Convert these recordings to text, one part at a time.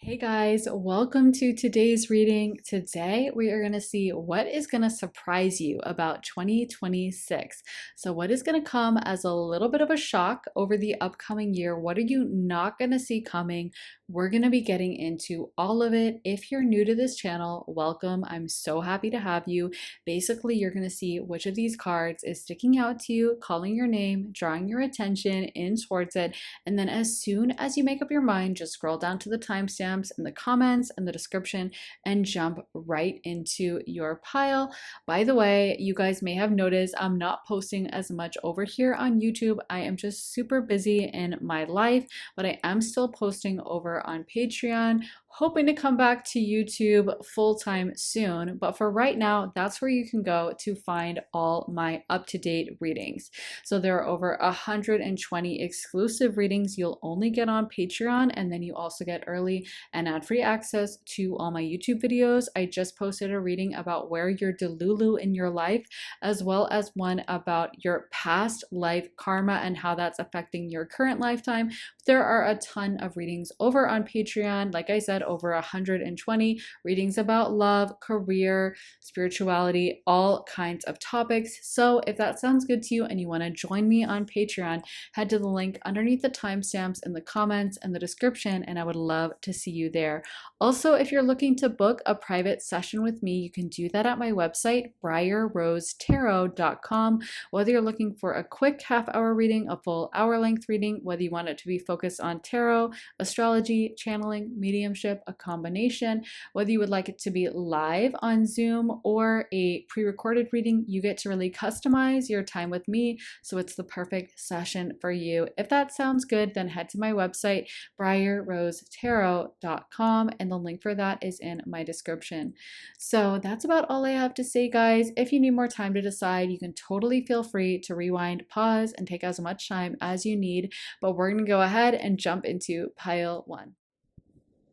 Hey guys, welcome to today's reading. Today we are going to see what is going to surprise you about 2026. So what is going to come as a little bit of a shock over the upcoming year? What are you not going to see coming? We're going to be getting into all of it. If you're new to this channel, welcome. I'm so happy to have you. Basically, you're going to see which of these cards is sticking out to you, calling your name, drawing your attention in towards it, and then as soon as you make up your mind, just scroll down to the timestamps in the comments and the description and jump right into your pile. By the way, you guys may have noticed I'm not posting as much over here on YouTube. I am just super busy in my life, but I am still posting over on Patreon. Hoping to come back to YouTube full-time soon, but for right now, that's where you can go to find all my up-to-date readings. So there are over 120 exclusive readings you'll only get on Patreon, and then you also get early and ad-free access to all my YouTube videos. I just posted a reading about where you're delulu in your life, as well as one about your past life karma and how that's affecting your current lifetime. There are a ton of readings over on Patreon. Like I said, over 120 readings about love, career, spirituality, all kinds of topics. So if that sounds good to you and you want to join me on Patreon, head to the link underneath the timestamps in the comments and the description, and I would love to see you there. Also, if you're looking to book a private session with me, you can do that at my website, briarrosetarot.com. Whether you're looking for a quick half-hour reading, a full hour-length reading, whether you want it to be focused on tarot, astrology, channeling, mediumship, a combination, whether you would like it to be live on Zoom or a pre-recorded reading, you get to really customize your time with me, so it's the perfect session for you. If that sounds good, then head to my website, briarrosetarot.com, and the link for that is in my description. So that's about all I have to say, guys. If you need more time to decide, you can totally feel free to rewind, pause, and take as much time as you need, but we're going to go ahead and jump into pile one.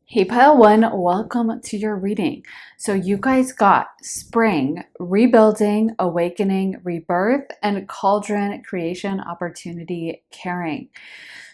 Hey pile one, welcome to your reading. So you guys got spring, rebuilding, awakening, rebirth, and cauldron, creation, opportunity, caring.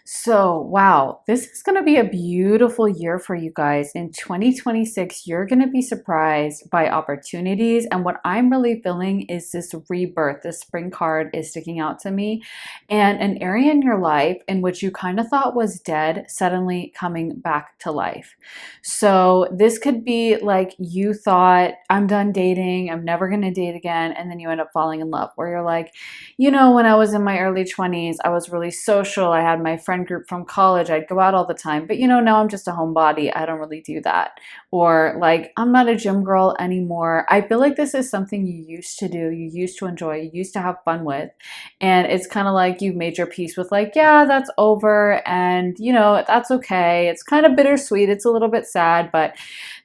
So wow, this is going to be a beautiful year for you guys. In 2026, you're going to be surprised by opportunities. And what I'm really feeling is this rebirth. This spring card is sticking out to me. And an area in your life in which you kind of thought was dead, suddenly coming back to life. So this could be like you thought, I'm done dating, I'm never going to date again. And then you end up falling in love, where you're like, you know, when I was in my early 20s, I was really social. I had my friend group from college. I'd go out all the time. But you know, now I'm just a homebody. I don't really do that. Or like, I'm not a gym girl anymore. I feel like this is something you used to do, you used to enjoy, you used to have fun with. And it's kind of like you've made your peace with like, yeah, that's over. And you know, that's okay. It's kind of bittersweet. It's a little bit sad, but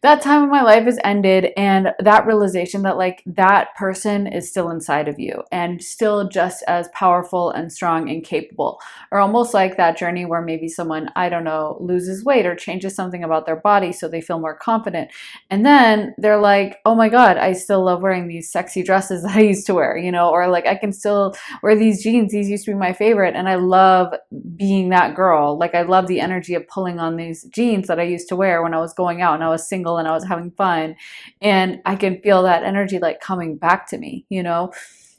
that time of my life has ended. And that realization that like that person is still inside of you and still just as powerful and strong and capable. Or almost like that journey where maybe someone, I don't know, loses weight or changes something about their body so they feel more confident. And then they're like, oh my God, I still love wearing these sexy dresses that I used to wear, you know, or like I can still wear these jeans. These used to be my favorite. And I love being that girl. Like I love the energy of pulling on these jeans that I used to wear when I was going out and I was single and I was having fun. And I can feel that energy like coming back to me, you know?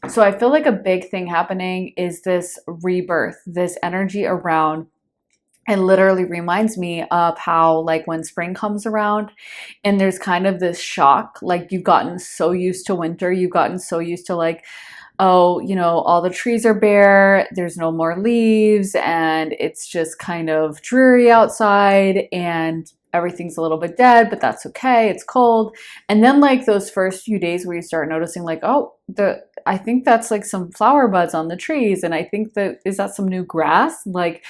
So I feel like a big thing happening is this rebirth, this energy around. It literally reminds me of how like when spring comes around and there's kind of this shock, like you've gotten so used to winter, you've gotten so used to like, oh, you know, all the trees are bare, there's no more leaves, and it's just kind of dreary outside and everything's a little bit dead, but that's okay, it's cold. And then like those first few days where you start noticing like, oh, I think that's like some flower buds on the trees. And I think that, is that some new grass? Like,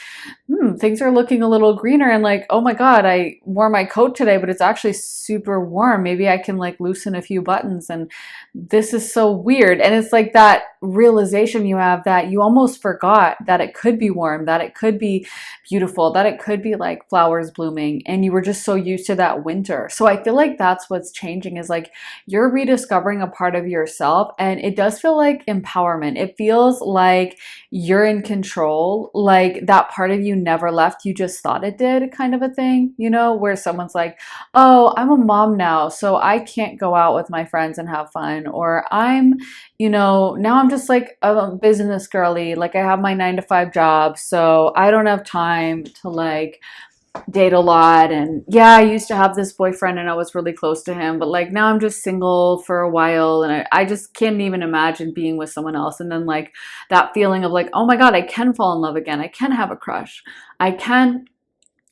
things are looking a little greener, and like, oh my God, I wore my coat today, but it's actually super warm. Maybe I can like loosen a few buttons, and this is so weird. And it's like that realization you have that you almost forgot that it could be warm, that it could be beautiful, that it could be like flowers blooming, and you were just so used to that winter. So I feel like that's what's changing, is like you're rediscovering a part of yourself, and it does feel like empowerment. It feels like you're in control, like that part of you never left, you just thought it did, kind of a thing, you know, where someone's like, oh, I'm a mom now, so I can't go out with my friends and have fun. Or I'm, you know, now I'm just like a business girly, like I have my 9 to 5 job, so I don't have time to like date a lot. And yeah, I used to have this boyfriend and I was really close to him, but like now I'm just single for a while, and I just can't even imagine being with someone else. And then like that feeling of like, oh my God, I can fall in love again. I can have a crush. I can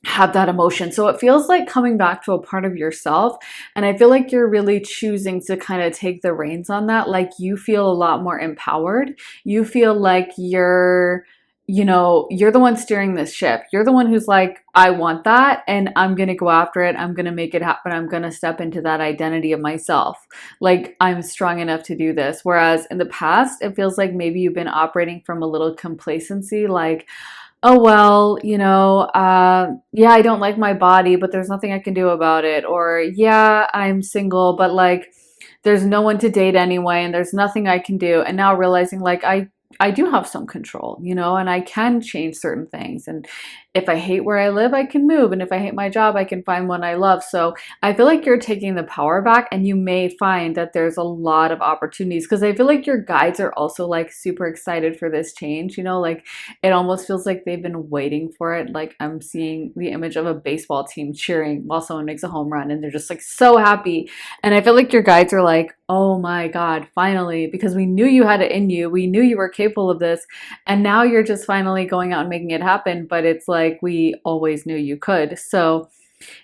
have that emotion. So it feels like coming back to a part of yourself. And I feel like you're really choosing to kind of take the reins on that. Like you feel a lot more empowered. You feel like you're, you know, you're the one steering this ship. You're the one who's like, I want that and I'm going to go after it. I'm going to make it happen. I'm going to step into that identity of myself. Like I'm strong enough to do this. Whereas in the past, it feels like maybe you've been operating from a little complacency, like, oh, well, you know, yeah, I don't like my body, but there's nothing I can do about it. Or, yeah, I'm single, but like, there's no one to date anyway, and there's nothing I can do. And now realizing like, I do have some control, you know, and I can change certain things. And if I hate where I live, I can move. And if I hate my job, I can find one I love. So I feel like you're taking the power back, and you may find that there's a lot of opportunities, because I feel like your guides are also like super excited for this change, you know, like it almost feels like they've been waiting for it. Like I'm seeing the image of a baseball team cheering while someone makes a home run, and they're just like so happy. And I feel like your guides are like, oh my God, finally, because we knew you had it in you. We knew you were capable of this. And now you're just finally going out and making it happen. But it's like, we always knew you could. So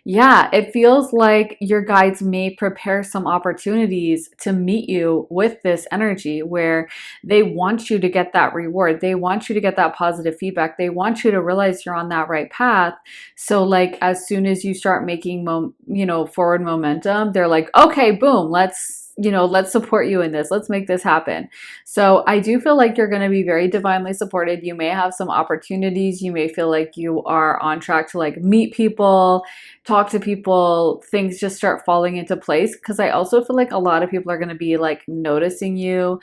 yeah, it feels like your guides may prepare some opportunities to meet you with this energy, where they want you to get that reward. They want you to get that positive feedback. They want you to realize you're on that right path. So like as soon as you start making forward momentum, they're like, okay, boom, let's support you in this. Let's make this happen. So I do feel like you're going to be very divinely supported. You may have some opportunities. You may feel like you are on track to like meet people, talk to people, things just start falling into place. Because I also feel like a lot of people are going to be like noticing you.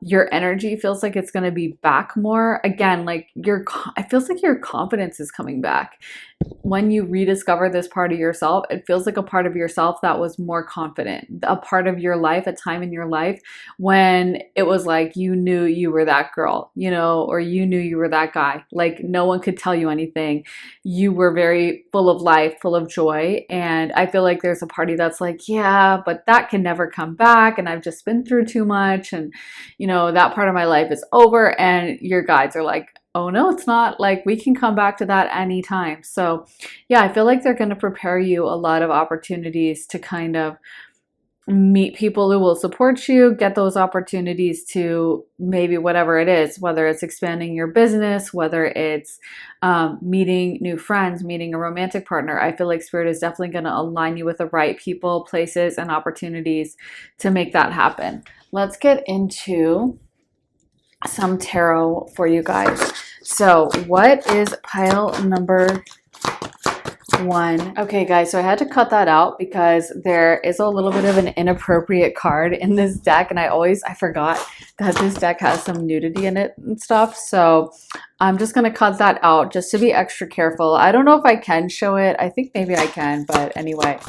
Your energy feels like it's going to be back more. Again, like it feels like your confidence is coming back. When you rediscover this part of yourself, it feels like a part of yourself that was more confident, a part of your life, a time in your life when it was like you knew you were that girl, you know, or you knew you were that guy. Like no one could tell you anything. You were very full of life, full of joy. And I feel like there's a party that's like, yeah, but that can never come back. And I've just been through too much. And, you know, that part of my life is over. And your guides are like, oh no, it's not. Like we can come back to that anytime. So yeah, I feel like they're going to prepare you a lot of opportunities to kind of meet people who will support you, get those opportunities to maybe whatever it is, whether it's expanding your business, whether it's meeting new friends, meeting a romantic partner. I feel like Spirit is definitely going to align you with the right people, places, and opportunities to make that happen. Let's get into some tarot for you guys. So what is pile number 1? Okay guys, so I had to cut that out because there is a little bit of an inappropriate card in this deck, and I forgot that this deck has some nudity in it and stuff. So I'm just going to cut that out just to be extra careful. I don't know if I can show it. I think maybe I can, but anyway,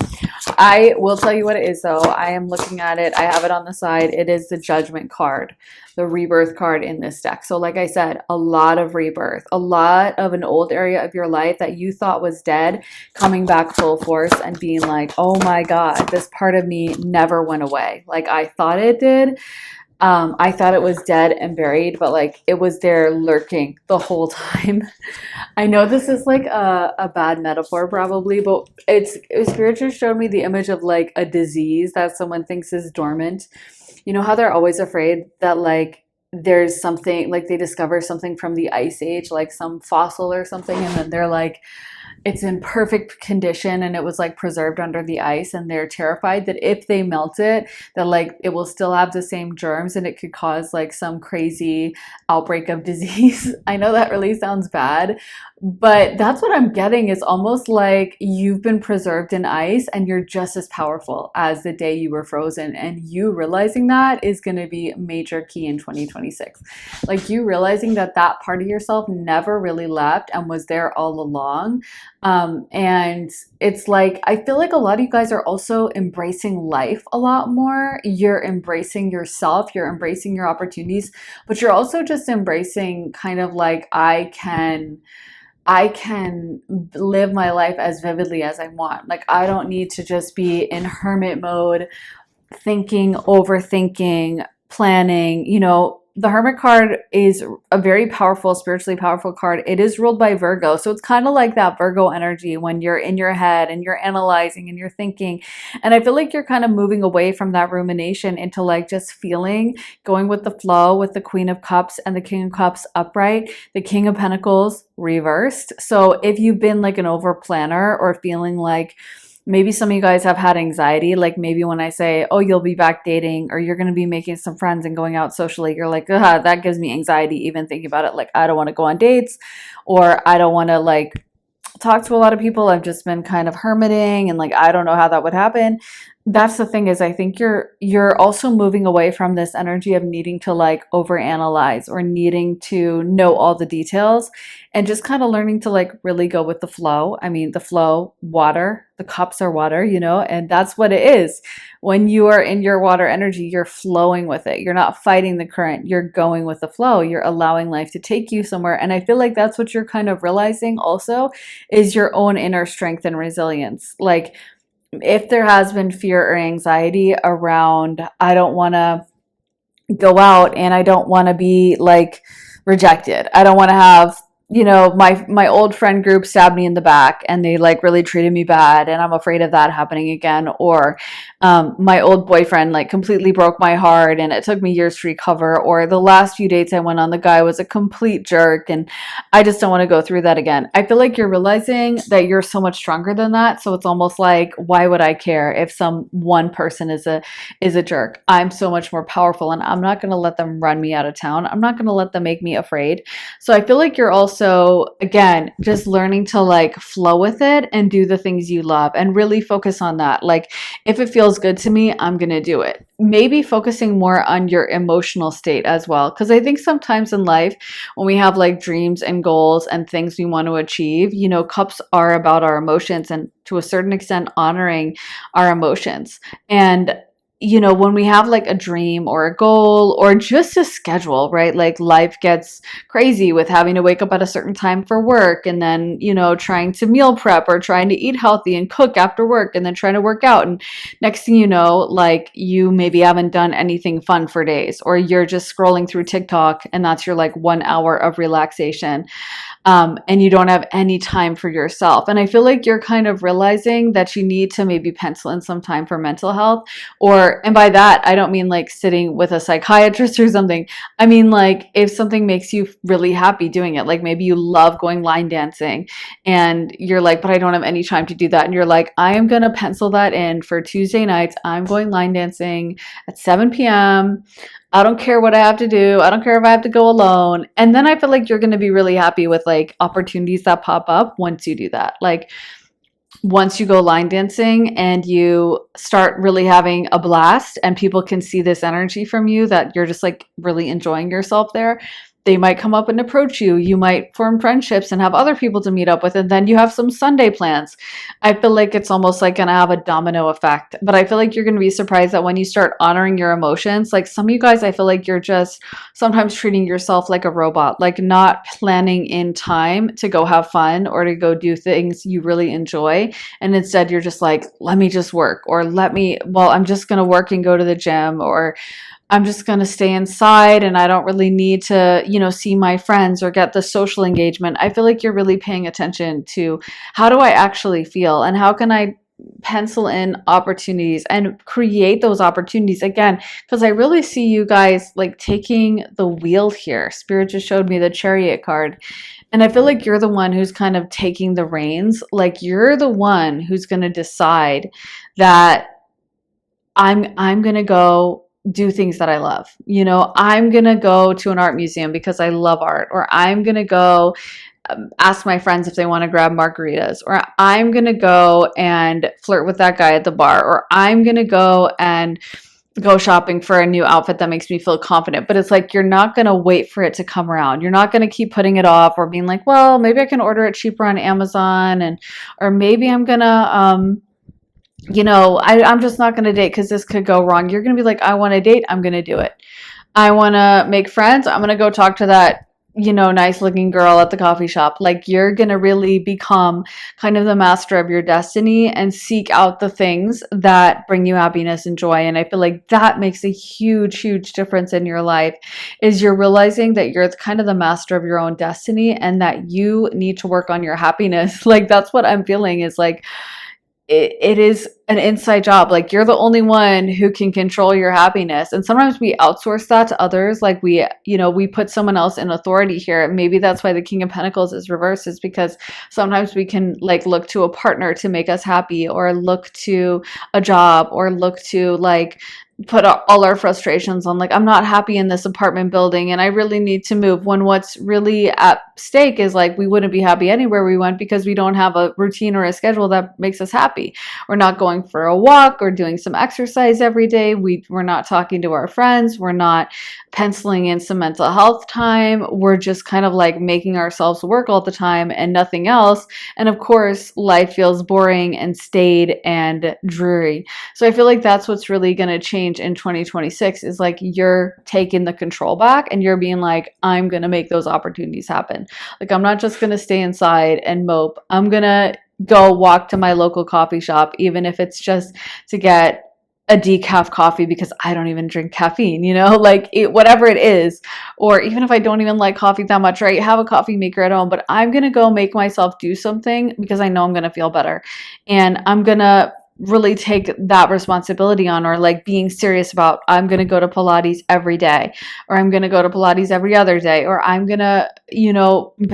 I will tell you what it is though. I am looking at it. I have it on the side. It is the Judgment card, the rebirth card in this deck. So like I said, a lot of rebirth, a lot of an old area of your life that you thought was dead, coming back full force and being like, oh my God, this part of me never went away. Like I thought it did. I thought it was dead and buried, but like it was there lurking the whole time. I know this is like a bad metaphor probably, but Spirit just showed me the image of like a disease that someone thinks is dormant. You know how they're always afraid that like there's something, like they discover something from the ice age, like some fossil or something, and then they're like, it's in perfect condition and it was like preserved under the ice, and they're terrified that if they melt it, that like it will still have the same germs and it could cause like some crazy outbreak of disease. I know that really sounds bad, but that's what I'm getting, is almost like you've been preserved in ice and you're just as powerful as the day you were frozen. And you realizing that is going to be a major key in 2026. Like you realizing that that part of yourself never really left and was there all along. And it's like, I feel like a lot of you guys are also embracing life a lot more. You're embracing yourself, you're embracing your opportunities, but you're also just embracing kind of like, I can live my life as vividly as I want. Like, I don't need to just be in hermit mode, thinking, overthinking, planning. The Hermit card is a very powerful, spiritually powerful card. It is ruled by Virgo. So it's kind of like that Virgo energy when you're in your head and you're analyzing and you're thinking. And I feel like you're kind of moving away from that rumination into like just feeling, going with the flow with the Queen of Cups and the King of Cups upright, the King of Pentacles reversed. So if you've been like an over planner or feeling like, maybe some of you guys have had anxiety, like maybe when I say, oh, you'll be back dating or you're going to be making some friends and going out socially, you're like, that gives me anxiety even thinking about it. Like, I don't want to go on dates, or I don't want to like talk to a lot of people. I've just been kind of hermiting and like, I don't know how that would happen. That's the thing, is I think you're also moving away from this energy of needing to like overanalyze or needing to know all the details, and just kind of learning to like really go with the flow. I mean, the flow, water, the cups are water, and that's what it is. When you are in your water energy, you're flowing with it. You're not fighting the current. You're going with the flow. You're allowing life to take you somewhere. And I feel like that's what you're kind of realizing also, is your own inner strength and resilience. Like, if there has been fear or anxiety around, I don't want to go out and I don't want to be like rejected. I don't want to have, my old friend group stabbed me in the back and they like really treated me bad and I'm afraid of that happening again. Or my old boyfriend like completely broke my heart and it took me years to recover. Or the last few dates I went on, the guy was a complete jerk and I just don't want to go through that again. I feel like you're realizing that you're so much stronger than that. So it's almost like, why would I care if some one person is a jerk? I'm so much more powerful and I'm not going to let them run me out of town. I'm not going to let them make me afraid. So I feel like you're also, again, just learning to like flow with it and do the things you love and really focus on that. Like, if it feels good to me, I'm going to do it. Maybe focusing more on your emotional state as well. Because I think sometimes in life, when we have like dreams and goals and things we want to achieve, cups are about our emotions and to a certain extent honoring our emotions. And when we have like a dream or a goal or just a schedule, right? Like life gets crazy with having to wake up at a certain time for work and then, trying to meal prep or trying to eat healthy and cook after work and then trying to work out. And next thing you know, like you maybe haven't done anything fun for days, or you're just scrolling through TikTok and that's your like 1 hour of relaxation. And you don't have any time for yourself. And I feel like you're kind of realizing that you need to maybe pencil in some time for mental health. And by that, I don't mean like sitting with a psychiatrist or something. I mean, like if something makes you really happy doing it, like maybe you love going line dancing and you're like, but I don't have any time to do that. And you're like, I am going to pencil that in for Tuesday nights. I'm going line dancing at 7 p.m. I don't care what I have to do. I don't care if I have to go alone. And then I feel like you're going to be really happy with like opportunities that pop up once you do that. Like once you go line dancing and you start really having a blast and people can see this energy from you that you're just like really enjoying yourself there, they might come up and approach you. You might form friendships and have other people to meet up with. And then you have some Sunday plans. I feel like it's almost like going to have a domino effect. But I feel like you're going to be surprised that when you start honoring your emotions, like some of you guys, I feel like you're just sometimes treating yourself like a robot, like not planning in time to go have fun or to go do things you really enjoy. And instead you're just like, let me just work, or I'm just going to work and go to the gym, or I'm just going to stay inside and I don't really need to, see my friends or get the social engagement. I feel like you're really paying attention to how do I actually feel and how can I pencil in opportunities and create those opportunities again, because I really see you guys like taking the wheel here. Spirit just showed me the Chariot card. And I feel like you're the one who's kind of taking the reins. Like you're the one who's going to decide that I'm going to go do things that I love. You know, I'm going to go to an art museum because I love art, or I'm going to go ask my friends if they want to grab margaritas, or I'm going to go and flirt with that guy at the bar, or I'm going to go and go shopping for a new outfit that makes me feel confident. But it's like you're not going to wait for it to come around. You're not going to keep putting it off or being like, well, maybe I can order it cheaper on Amazon, and or maybe I'm going to I'm just not going to date because this could go wrong. You're going to be like, I want to date, I'm going to do it. I want to make friends, I'm going to go talk to that nice looking girl at the coffee shop. Like you're going to really become kind of the master of your destiny and seek out the things that bring you happiness and joy. And I feel like that makes a huge, huge difference in your life, is you're realizing that you're kind of the master of your own destiny and that you need to work on your happiness. Like that's what I'm feeling, is like, it is an inside job. Like you're the only one who can control your happiness. And sometimes we outsource that to others. Like we put someone else in authority here. Maybe that's why the King of Pentacles is reversed, is because sometimes we can like look to a partner to make us happy, or look to a job, or look to like put all our frustrations on, like, I'm not happy in this apartment building and I really need to move, when what's really at stake is like we wouldn't be happy anywhere we went because we don't have a routine or a schedule that makes us happy. We're not going for a walk or doing some exercise every day. We're not talking to our friends. We're not penciling in some mental health time. We're just kind of like making ourselves work all the time and nothing else. And of course, life feels boring and staid and dreary. So I feel like that's what's really going to change in 2026, is like you're taking the control back and you're being like, I'm going to make those opportunities happen. Like I'm not just going to stay inside and mope. I'm going to go walk to my local coffee shop, even if it's just to get a decaf coffee because I don't even drink caffeine, like whatever it is. Or even if I don't even like coffee that much, right? Have a coffee maker at home, but I'm going to go make myself do something because I know I'm going to feel better. And I'm going to really take that responsibility on, or like being serious about, I'm going to go to Pilates every day, or I'm going to go to Pilates every other day, or I'm going to,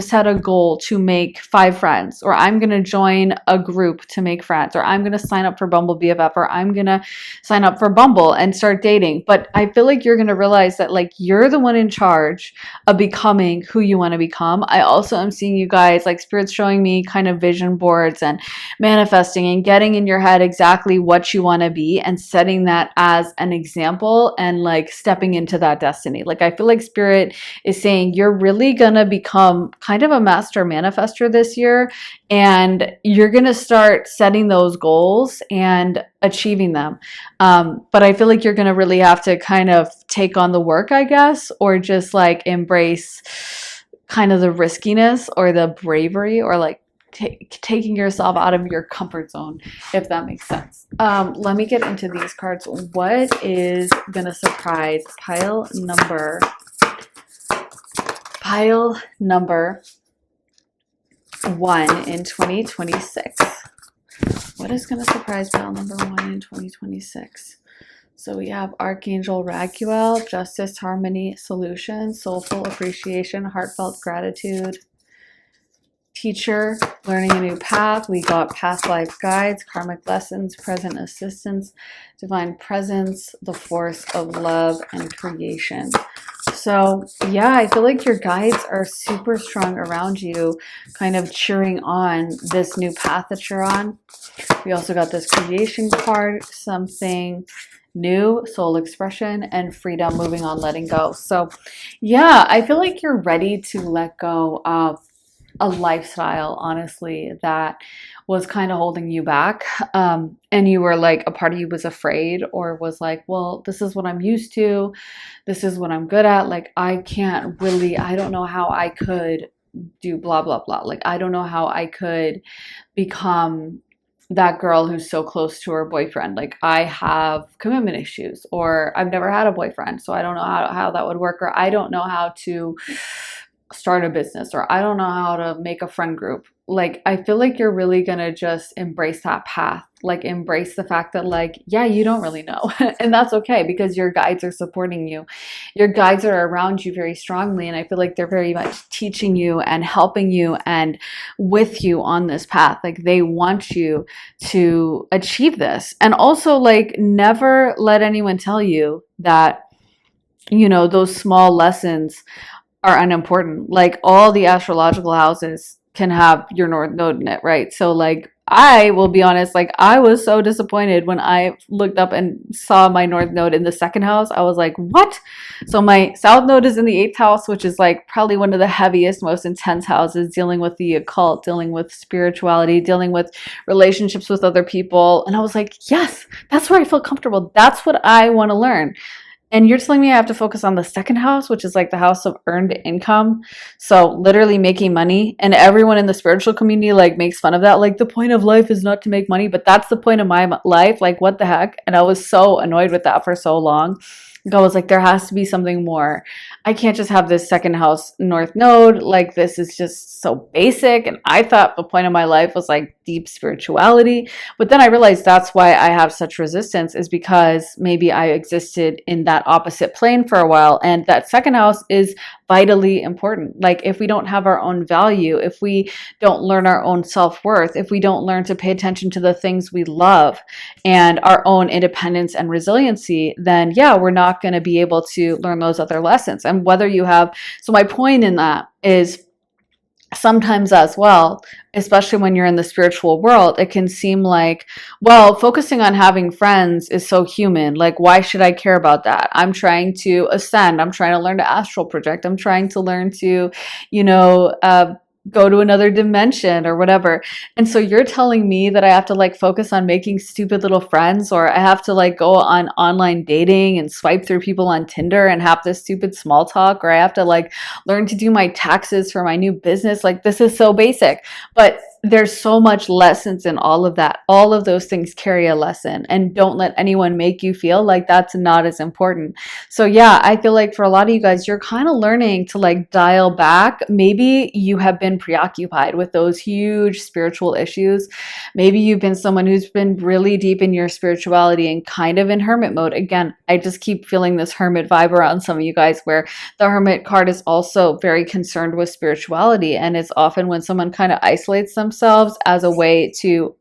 set a goal to make 5 friends, or I'm going to join a group to make friends, or I'm going to sign up for Bumble BFF, or I'm going to sign up for Bumble and start dating. But I feel like you're going to realize that like you're the one in charge of becoming who you want to become. I also am seeing you guys, like Spirit's showing me kind of vision boards and manifesting and getting in your head exactly what you want to be and setting that as an example and like stepping into that destiny. Like I feel like Spirit is saying you're really going to become kind of a master manifester this year, and you're going to start setting those goals and achieving them. But I feel like you're going to really have to kind of take on the work, I guess, or just like embrace kind of the riskiness or the bravery, or like taking yourself out of your comfort zone, if that makes sense. Let me get into these cards. What is going to surprise pile number 1 in 2026? What is going to surprise pile number 1 in 2026? So we have Archangel Raguel, Justice, Harmony, Solution, Soulful Appreciation, Heartfelt Gratitude. Teacher, Learning a New Path. We got Past Life Guides, Karmic Lessons, Present Assistance, Divine Presence, the Force of Love, and Creation. So yeah, I feel like your guides are super strong around you, kind of cheering on this new path that you're on. We also got this creation card, something new, soul expression, and freedom, moving on, letting go. So yeah, I feel like you're ready to let go of a lifestyle, honestly, that was kind of holding you back. And you were like, a part of you was afraid, or was like, well, this is what I'm used to. This is what I'm good at. Like, I don't know how I could do blah, blah, blah. Like, I don't know how I could become that girl who's so close to her boyfriend. Like, I have commitment issues, or I've never had a boyfriend, so I don't know how that would work, or I don't know how to start a business, or I don't know how to make a friend group. Like, I feel like you're really gonna just embrace that path. like embrace the fact that like, yeah, you don't really know. And that's okay because your guides are supporting you. Your guides are around you very strongly. And I feel like they're very much teaching you and helping you and with you on this path. Like they want you to achieve this. And also like never let anyone tell you that, you know, those small lessons are unimportant. Like all the astrological houses can have your North Node in it, right? So like I will be honest, like I was so disappointed when I looked up and saw my North Node in the second house. I was like, what? So my South Node is in the eighth house, which is like probably one of the heaviest, most intense houses, dealing with the occult, dealing with spirituality, dealing with relationships with other people. And I was like, yes, that's where I feel comfortable. That's what I want to learn. And you're telling me I have to focus on the second house, which is like the house of earned income. So literally making money. And everyone in the spiritual community like makes fun of that. Like the point of life is not to make money, but that's the point of my life. Like what the heck? And I was so annoyed with that for so long. I was like, there has to be something more. I can't just have this second house North Node. Like this is just so basic. And I thought the point of my life was like deep spirituality. But then I realized that's why I have such resistance, is because maybe I existed in that opposite plane for a while. And that second house is vitally important. Like if we don't have our own value, if we don't learn our own self-worth, if we don't learn to pay attention to the things we love and our own independence and resiliency, then yeah, we're not going to be able to learn those other lessons. And whether you have, so my point in that is sometimes as well, especially when you're in the spiritual world, it can seem like, well, focusing on having friends is so human. Like, why should I care about that? I'm trying to ascend. I'm trying to learn to astral project. I'm trying to learn to, you know, go to another dimension or whatever. And so you're telling me that I have to like focus on making stupid little friends, or I have to like go on online dating and swipe through people on Tinder and have this stupid small talk, or I have to like learn to do my taxes for my new business. Like this is so basic, but there's so much lessons in all of that. All of those things carry a lesson, and don't let anyone make you feel like that's not as important. So yeah, I feel like for a lot of you guys, you're kind of learning to like dial back. Maybe you have been preoccupied with those huge spiritual issues. Maybe you've been someone who's been really deep in your spirituality and kind of in hermit mode. Again, I just keep feeling this hermit vibe around some of you guys, where the hermit card is also very concerned with spirituality. And it's often when someone kind of isolates themselves as a way to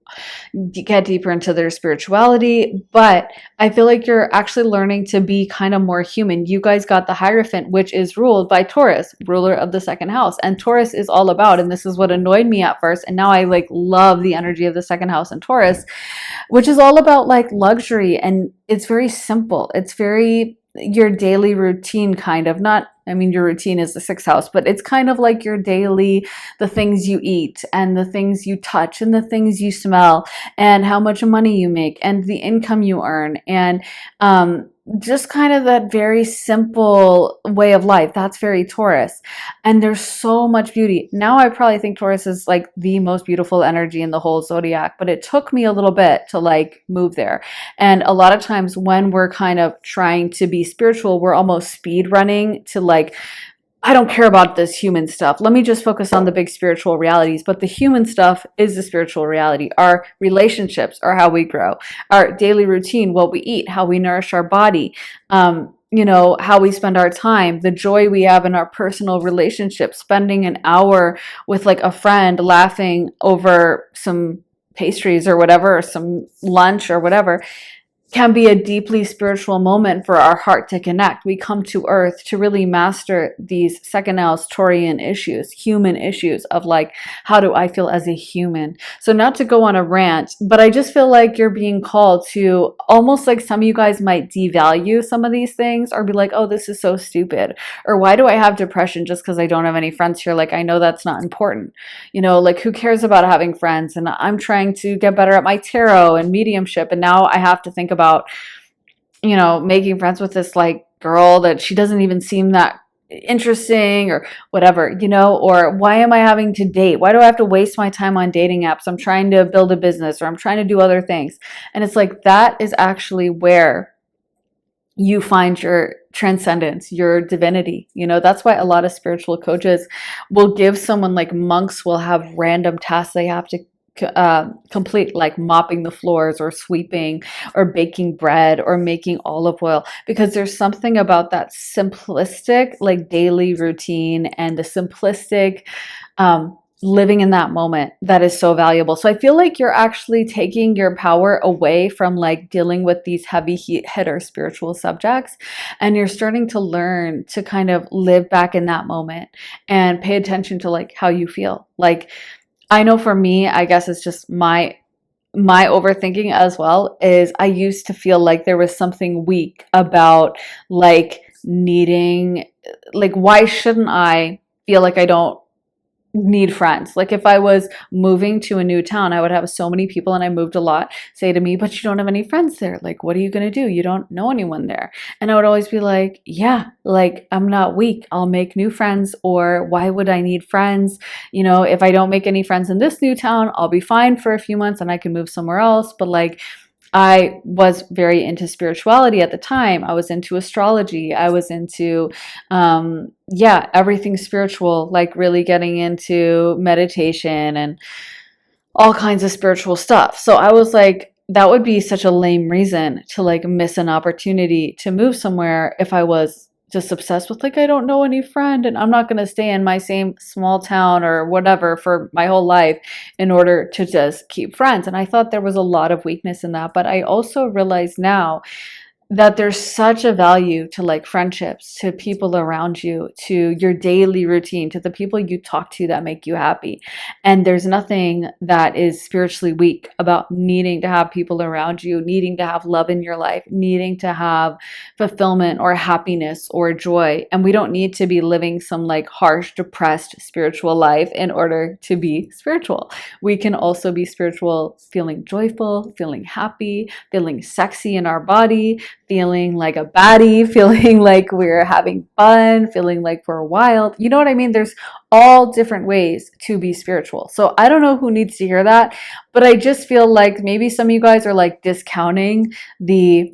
get deeper into their spirituality. But I feel like you're actually learning to be kind of more human. You guys got the Hierophant, which is ruled by Taurus, ruler of the second house. And Taurus is all about, and this is what annoyed me at first, and now I like love the energy of the second house in Taurus, which is all about like luxury. And it's very simple. It's very your daily routine, kind of. Not, I mean, your routine is the sixth house, but it's kind of like your daily, the things you eat and the things you touch and the things you smell and how much money you make and the income you earn, and just kind of that very simple way of life. That's very Taurus. And there's so much beauty. Now I probably think Taurus is like the most beautiful energy in the whole zodiac, but it took me a little bit to like move there. And a lot of times when we're kind of trying to be spiritual, we're almost speed running to like, I don't care about this human stuff. Let me just focus on the big spiritual realities. But the human stuff is the spiritual reality. Our relationships are how we grow. Our daily routine, what we eat, how we nourish our body, you know, how we spend our time, the joy we have in our personal relationships, spending an hour with like a friend laughing over some pastries or whatever, or some lunch or whatever, can be a deeply spiritual moment for our heart to connect. We come to earth to really master these second house Taurian issues, human issues of like, how do I feel as a human? So not to go on a rant, but I just feel like you're being called to almost like some of you guys might devalue some of these things or be like, oh, this is so stupid. Or why do I have depression just because I don't have any friends here? Like, I know that's not important. You know, like who cares about having friends? And I'm trying to get better at my tarot and mediumship. And now I have to think about, you know, making friends with this like girl that she doesn't even seem that interesting or whatever, you know, or why am I having to date? Why do I have to waste my time on dating apps? I'm trying to build a business or I'm trying to do other things. And it's like, that is actually where you find your transcendence, your divinity. You know, that's why a lot of spiritual coaches will give someone, like monks will have random tasks they have to complete, like mopping the floors or sweeping or baking bread or making olive oil, because there's something about that simplistic like daily routine and the simplistic living in that moment that is so valuable. So I feel like you're actually taking your power away from like dealing with these heavy hitter spiritual subjects, and you're starting to learn to kind of live back in that moment and pay attention to like how you feel. Like, I know for me, I guess it's just my overthinking as well, is I used to feel like there was something weak about like needing, like, why shouldn't I feel like I don't need friends? Like, if I was moving to a new town, I would have so many people, and I moved a lot, say to me, but you don't have any friends there. Like, what are you going to do? You don't know anyone there. And I would always be like, yeah, like, I'm not weak. I'll make new friends. Or why would I need friends? You know, if I don't make any friends in this new town, I'll be fine for a few months and I can move somewhere else. But like, I was very into spirituality at the time. I was into astrology. I was into, yeah, everything spiritual, like really getting into meditation and all kinds of spiritual stuff. So I was like, that would be such a lame reason to like miss an opportunity to move somewhere if I was just obsessed with like, I don't know any friend and I'm not going to stay in my same small town or whatever for my whole life in order to just keep friends. And I thought there was a lot of weakness in that. But I also realize now that there's such a value to like friendships, to people around you, to your daily routine, to the people you talk to that make you happy. And there's nothing that is spiritually weak about needing to have people around you, needing to have love in your life, needing to have fulfillment or happiness or joy. And we don't need to be living some like harsh, depressed spiritual life in order to be spiritual. We can also be spiritual feeling joyful, feeling happy, feeling sexy in our body, feeling like a baddie, feeling like we're having fun, feeling like we're wild. You know what I mean? There's all different ways to be spiritual. So I don't know who needs to hear that, but I just feel like maybe some of you guys are like discounting the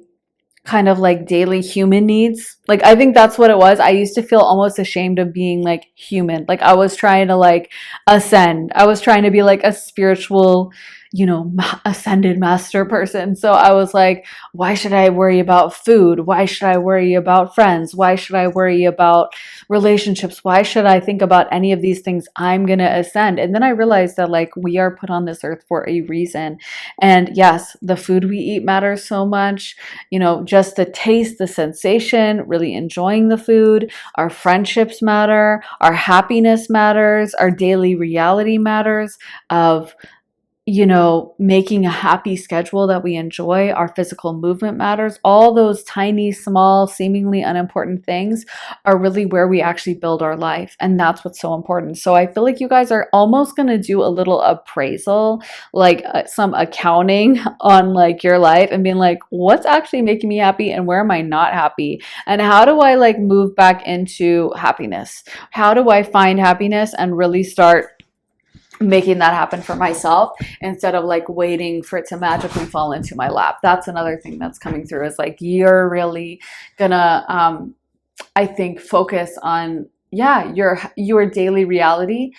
kind of like daily human needs. Like, I think that's what it was. I used to feel almost ashamed of being like human. Like, I was trying to like ascend. I was trying to be like a spiritual, you know, ascended master person. So I was like, why should I worry about food? Why should I worry about friends? Why should I worry about relationships? Why should I think about any of these things? I'm going to ascend. And then I realized that like we are put on this earth for a reason. And yes, the food we eat matters so much. You know, just the taste, the sensation, really enjoying the food. Our friendships matter. Our happiness matters. Our daily reality matters of, you know, making a happy schedule that we enjoy. Our physical movement matters. All those tiny, small, seemingly unimportant things are really where we actually build our life. And that's what's so important. So I feel like you guys are almost going to do a little appraisal, like some accounting on like your life and being like, what's actually making me happy and where am I not happy? And how do I like move back into happiness? How do I find happiness and really start making that happen for myself instead of like waiting for it to magically fall into my lap? That's another thing that's coming through, is like you're really gonna I think focus on, yeah, your daily reality,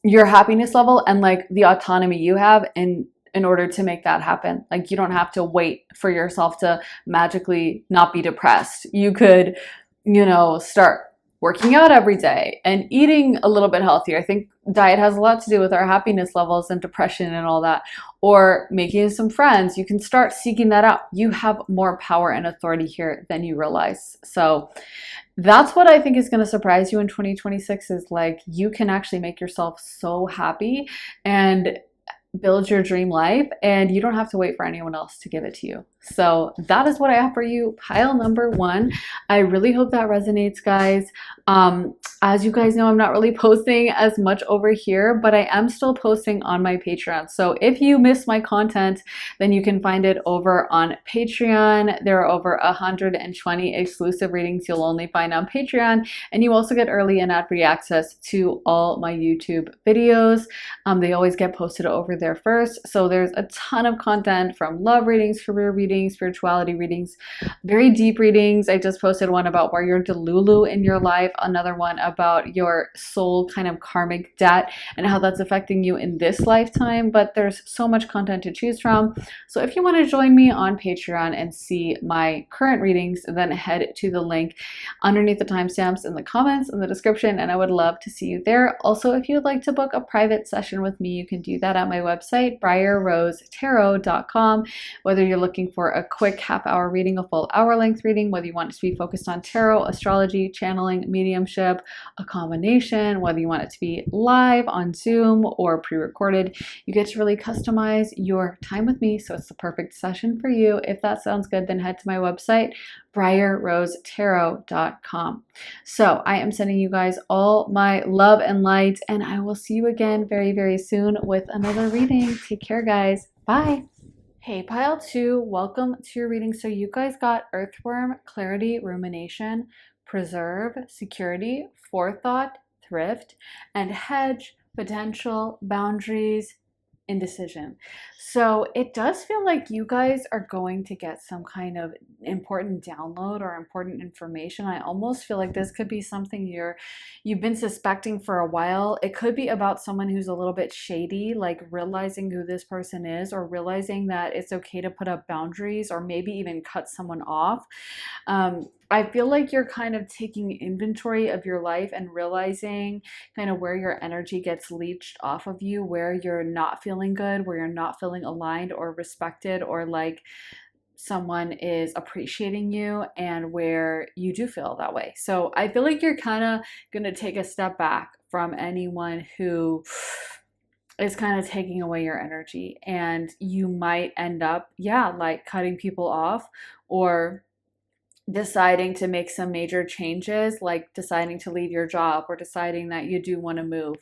your happiness level, and like the autonomy you have in order to make that happen. Like, you don't have to wait for yourself to magically not be depressed. You could, you know, start working out every day and eating a little bit healthier. I think diet has a lot to do with our happiness levels and depression and all that. Or making some friends. You can start seeking that out. You have more power and authority here than you realize. So that's what I think is going to surprise you in 2026, is like you can actually make yourself so happy and build your dream life, and you don't have to wait for anyone else to give it to you. So that is what I have for you, pile number one. I really hope that resonates, guys. As you guys know, I'm not really posting as much over here, but I am still posting on my Patreon. So if you miss my content, then you can find it over on Patreon. There are over 120 exclusive readings you'll only find on Patreon, and you also get early and ad-free access to all my YouTube videos. They always get posted over there there first. So there's a ton of content from love readings, career readings, spirituality readings, very deep readings. I just posted one about where you're delulu in your life, another one about your soul kind of karmic debt and how that's affecting you in this lifetime. But there's so much content to choose from. So if you want to join me on Patreon and see my current readings, then head to the link underneath the timestamps in the comments in the description, and I would love to see you there. Also, if you'd like to book a private session with me, you can do that at my website, briarrosetarot.com. Whether you're looking for a quick half-hour reading, a full hour-length reading, whether you want it to be focused on tarot, astrology, channeling, mediumship, a combination, whether you want it to be live on Zoom or pre-recorded, you get to really customize your time with me, so it's the perfect session for you. If that sounds good, then head to my website, briarrosetarot.com. So I am sending you guys all my love and light, and I will see you again very, very soon with another reading. Take care, guys. Bye. Hey, pile 2, welcome to your reading. So you guys got earthworm, clarity, rumination, preserve, security, forethought, thrift, and hedge, potential, boundaries, indecision. So it does feel like you guys are going to get some kind of important download or important information. I almost feel like this could be something you've been suspecting for a while. It could be about someone who's a little bit shady, like realizing who this person is, or realizing that it's okay to put up boundaries, or maybe even cut someone off. I feel like you're kind of taking inventory of your life and realizing kind of where your energy gets leached off of you, where you're not feeling good, where you're not feeling aligned or respected, or like someone is appreciating you, and where you do feel that way. So I feel like you're kind of going to take a step back from anyone who is kind of taking away your energy, and you might end up, like cutting people off, or deciding to make some major changes, like deciding to leave your job or deciding that you do want to move.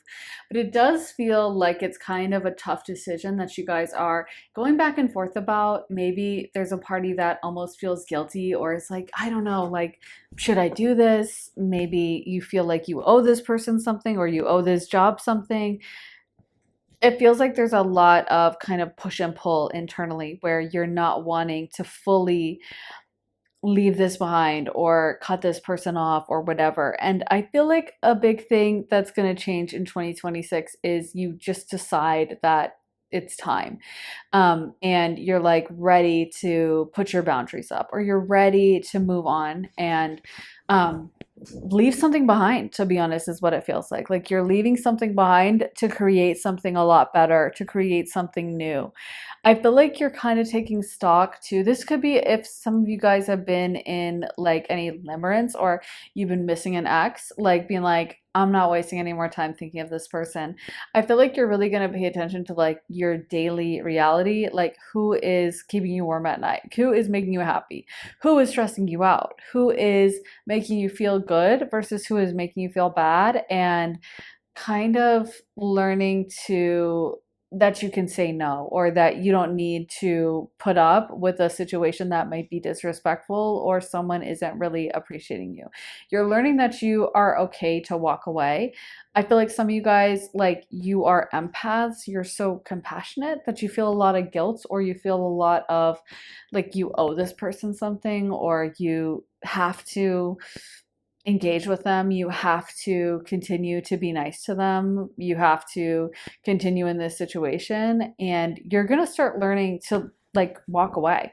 But it does feel like it's kind of a tough decision that you guys are going back and forth about. Maybe there's a party that almost feels guilty, or it's like, I don't know, like, should I do this? Maybe you feel like you owe this person something, or you owe this job something. It feels like there's a lot of kind of push and pull internally, where you're not wanting to fully leave this behind or cut this person off or whatever. And I feel like a big thing that's going to change in 2026 is you just decide that it's time. And you're like ready to put your boundaries up, or you're ready to move on and leave something behind, to be honest, is what it feels like. Like you're leaving something behind to create something a lot better, to create something new. I feel like you're kind of taking stock too. This could be if some of you guys have been in like any limerence, or you've been missing an ex, like being like, I'm not wasting any more time thinking of this person. I feel like you're really going to pay attention to like your daily reality, like who is keeping you warm at night, who is making you happy, who is stressing you out, who is making you feel good versus who is making you feel bad, and kind of learning to that you can say no, or that you don't need to put up with a situation that might be disrespectful, or someone isn't really appreciating you. You're learning that you are okay to walk away. I feel like some of you guys, like, you are empaths. You're so compassionate that you feel a lot of guilt, or you feel a lot of like you owe this person something, or you have to engage with them, you have to continue to be nice to them, you have to continue in this situation, and you're going to start learning to like walk away.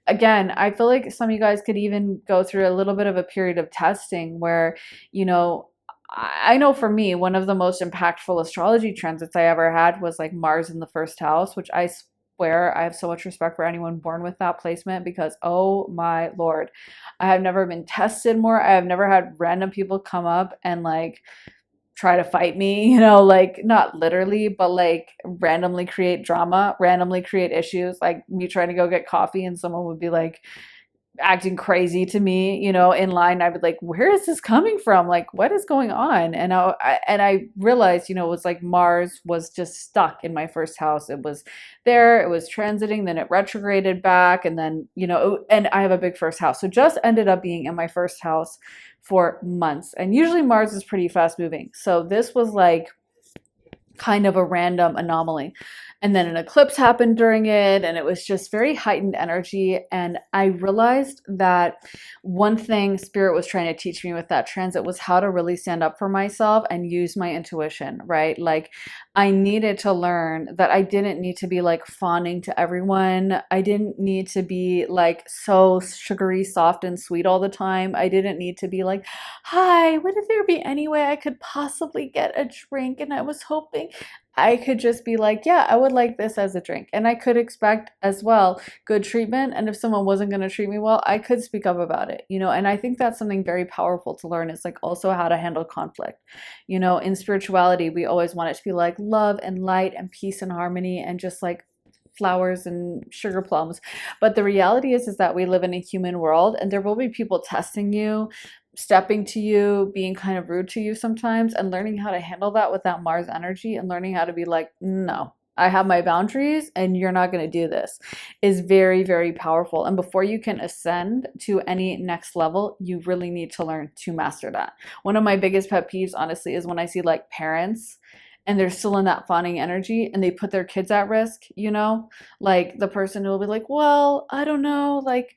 Again, I feel like some of you guys could even go through a little bit of a period of testing where, you know, I know for me, one of the most impactful astrology transits I ever had was like Mars in the first house, which I swear I have so much respect for anyone born with that placement, because oh my Lord, I have never been tested more. I have never had random people come up and like try to fight me, you know, like not literally, but like randomly create drama, randomly create issues, like me trying to go get coffee and someone would be like acting crazy to me, you know, in line. I would like, where is this coming from? Like, what is going on? And I realized, you know, it was like Mars was just stuck in my first house. It was there, it was transiting, then it retrograded back, and then, you know, and I have a big first house, so just ended up being in my first house for months. And usually Mars is pretty fast moving, so this was like kind of a random anomaly. And then an eclipse happened during it, and it was just very heightened energy. And I realized that one thing Spirit was trying to teach me with that transit was how to really stand up for myself and use my intuition, right? Like, I needed to learn that I didn't need to be like fawning to everyone. I didn't need to be like so sugary, soft, and sweet all the time. I didn't need to be like, hi, would there be any way I could possibly get a drink? And I was hoping I could just be like, yeah, I would like this as a drink. And I could expect as well good treatment. And if someone wasn't going to treat me well, I could speak up about it, And I think that's something very powerful to learn. It's like also how to handle conflict. In spirituality, we always want it to be like love and light and peace and harmony and just like flowers and sugar plums. But the reality is that we live in a human world and there will be people testing you, stepping to you, being kind of rude to you sometimes, and learning how to handle that with that Mars energy and learning how to be like, no, I have my boundaries and you're not going to do this is very, very powerful. And before you can ascend to any next level, you really need to learn to master that. One of my biggest pet peeves, honestly, is when I see like parents and they're still in that fawning energy and they put their kids at risk, like the person who will be like, well, I don't know, like,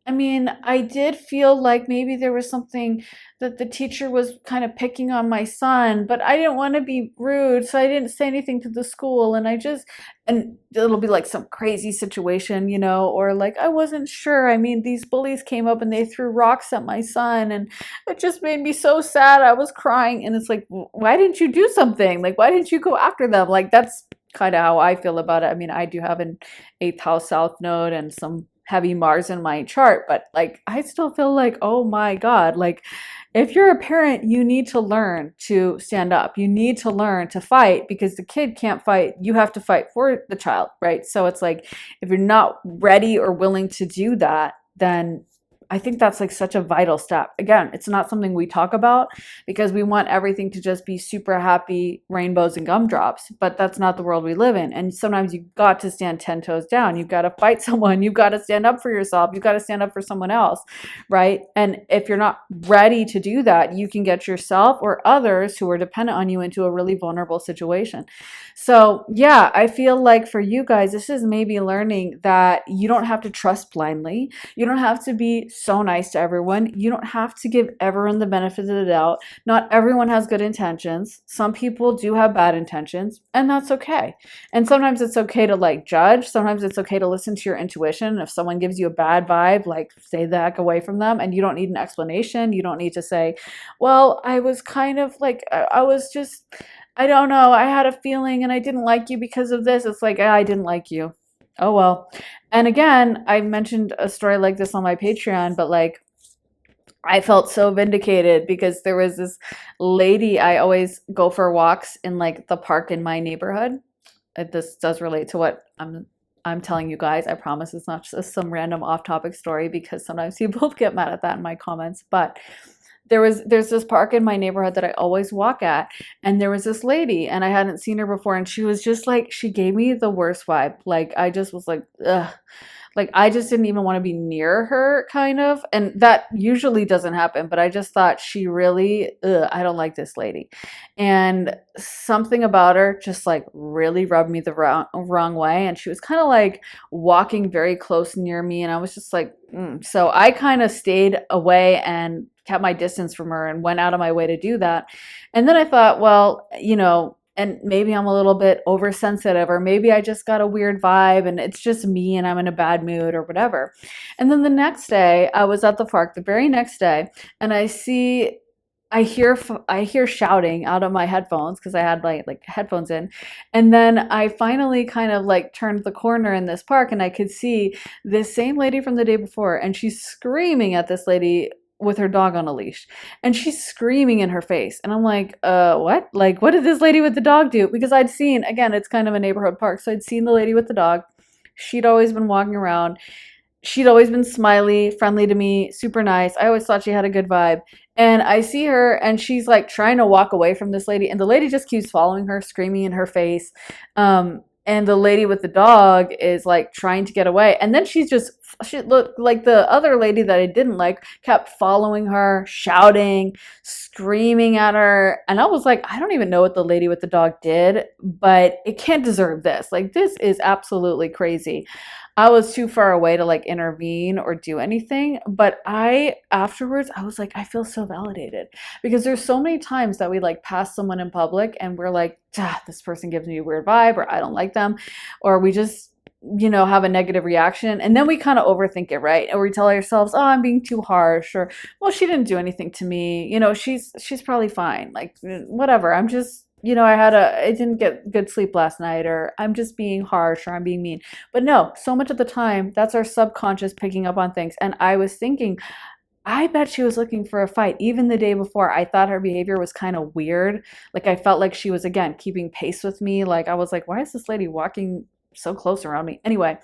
I mean, I did feel like maybe there was something that the teacher was kind of picking on my son, but I didn't want to be rude, so I didn't say anything to the school. And it'll be like some crazy situation, or like, I wasn't sure. I mean, these bullies came up and they threw rocks at my son, and it just made me so sad. I was crying. And it's like, why didn't you do something? Like, why didn't you go after them? Like, that's kind of how I feel about it. I mean, I do have an 8th house south node and some heavy Mars in my chart, but like I still feel like, oh my God, like if you're a parent, you need to learn to stand up. You need to learn to fight because the kid can't fight. You have to fight for the child, right? So it's like if you're not ready or willing to do that, then I think that's like such a vital step. Again, it's not something we talk about because we want everything to just be super happy, rainbows and gumdrops, but that's not the world we live in. And sometimes you've got to stand 10 toes down. You've got to fight someone. You've got to stand up for yourself. You've got to stand up for someone else, right? And if you're not ready to do that, you can get yourself or others who are dependent on you into a really vulnerable situation. So yeah, I feel like for you guys, this is maybe learning that you don't have to trust blindly. You don't have to be so nice to everyone. You don't have to give everyone the benefit of the doubt. Not everyone has good intentions. Some people do have bad intentions, and that's okay. And sometimes it's okay to like judge. Sometimes it's okay to listen to your intuition. If someone gives you a bad vibe, like stay the heck away from them. And you don't need an explanation. You don't need to say, well, I was kind of like, I was just, I don't know, I had a feeling and I didn't like you because of this. It's like, I didn't like you. Oh, well. And again, I mentioned a story like this on my Patreon, but like, I felt so vindicated because there was this lady. I always go for walks in like the park in my neighborhood. This does relate to what I'm telling you guys. I promise it's not just some random off-topic story because sometimes people get mad at that in my comments. But there's this park in my neighborhood that I always walk at, and there was this lady, and I hadn't seen her before, and she was just like, she gave me the worst vibe. Like I just was like, ugh. Like I just didn't even want to be near her, kind of. And that usually doesn't happen, but I just thought she really, I don't like this lady. And something about her just like really rubbed me the wrong way. And she was kind of like walking very close near me, and I was just like, So I kind of stayed away and kept my distance from her and went out of my way to do that. And then I thought, well, and maybe I'm a little bit oversensitive, or maybe I just got a weird vibe and it's just me and I'm in a bad mood or whatever. And then the next day I was at the park, the very next day, and I hear shouting out of my headphones because I had like headphones in. And then I finally kind of like turned the corner in this park and I could see this same lady from the day before, and she's screaming at this lady with her dog on a leash, and she's screaming in her face. And I'm like, what? Like, what did this lady with the dog do? Because I'd seen, again, it's kind of a neighborhood park. So I'd seen the lady with the dog. She'd always been walking around. She'd always been smiley, friendly to me, super nice. I always thought she had a good vibe. And I see her and she's like trying to walk away from this lady. And the lady just keeps following her, screaming in her face. and the lady with the dog is like trying to get away, and then she looked like the other lady that I didn't like kept following her, shouting, screaming at her. And I was like, I don't even know what the lady with the dog did, but it can't deserve this. Like, this is absolutely crazy. I was too far away to like intervene or do anything, but afterwards I was like, I feel so validated, because there's so many times that we like pass someone in public and we're like, ah, this person gives me a weird vibe, or I don't like them, or we just, have a negative reaction, and then we kind of overthink it, right? And we tell ourselves, oh, I'm being too harsh, or, well, she didn't do anything to me, she's probably fine, like, whatever. I'm just, I didn't get good sleep last night, or I'm just being harsh, or I'm being mean. But no, so much of the time that's our subconscious picking up on things. And I was thinking, I bet she was looking for a fight. Even the day before, I thought her behavior was kind of weird. Like, I felt like she was, again, keeping pace with me. Like, I was like, why is this lady walking so close around me? Anyway,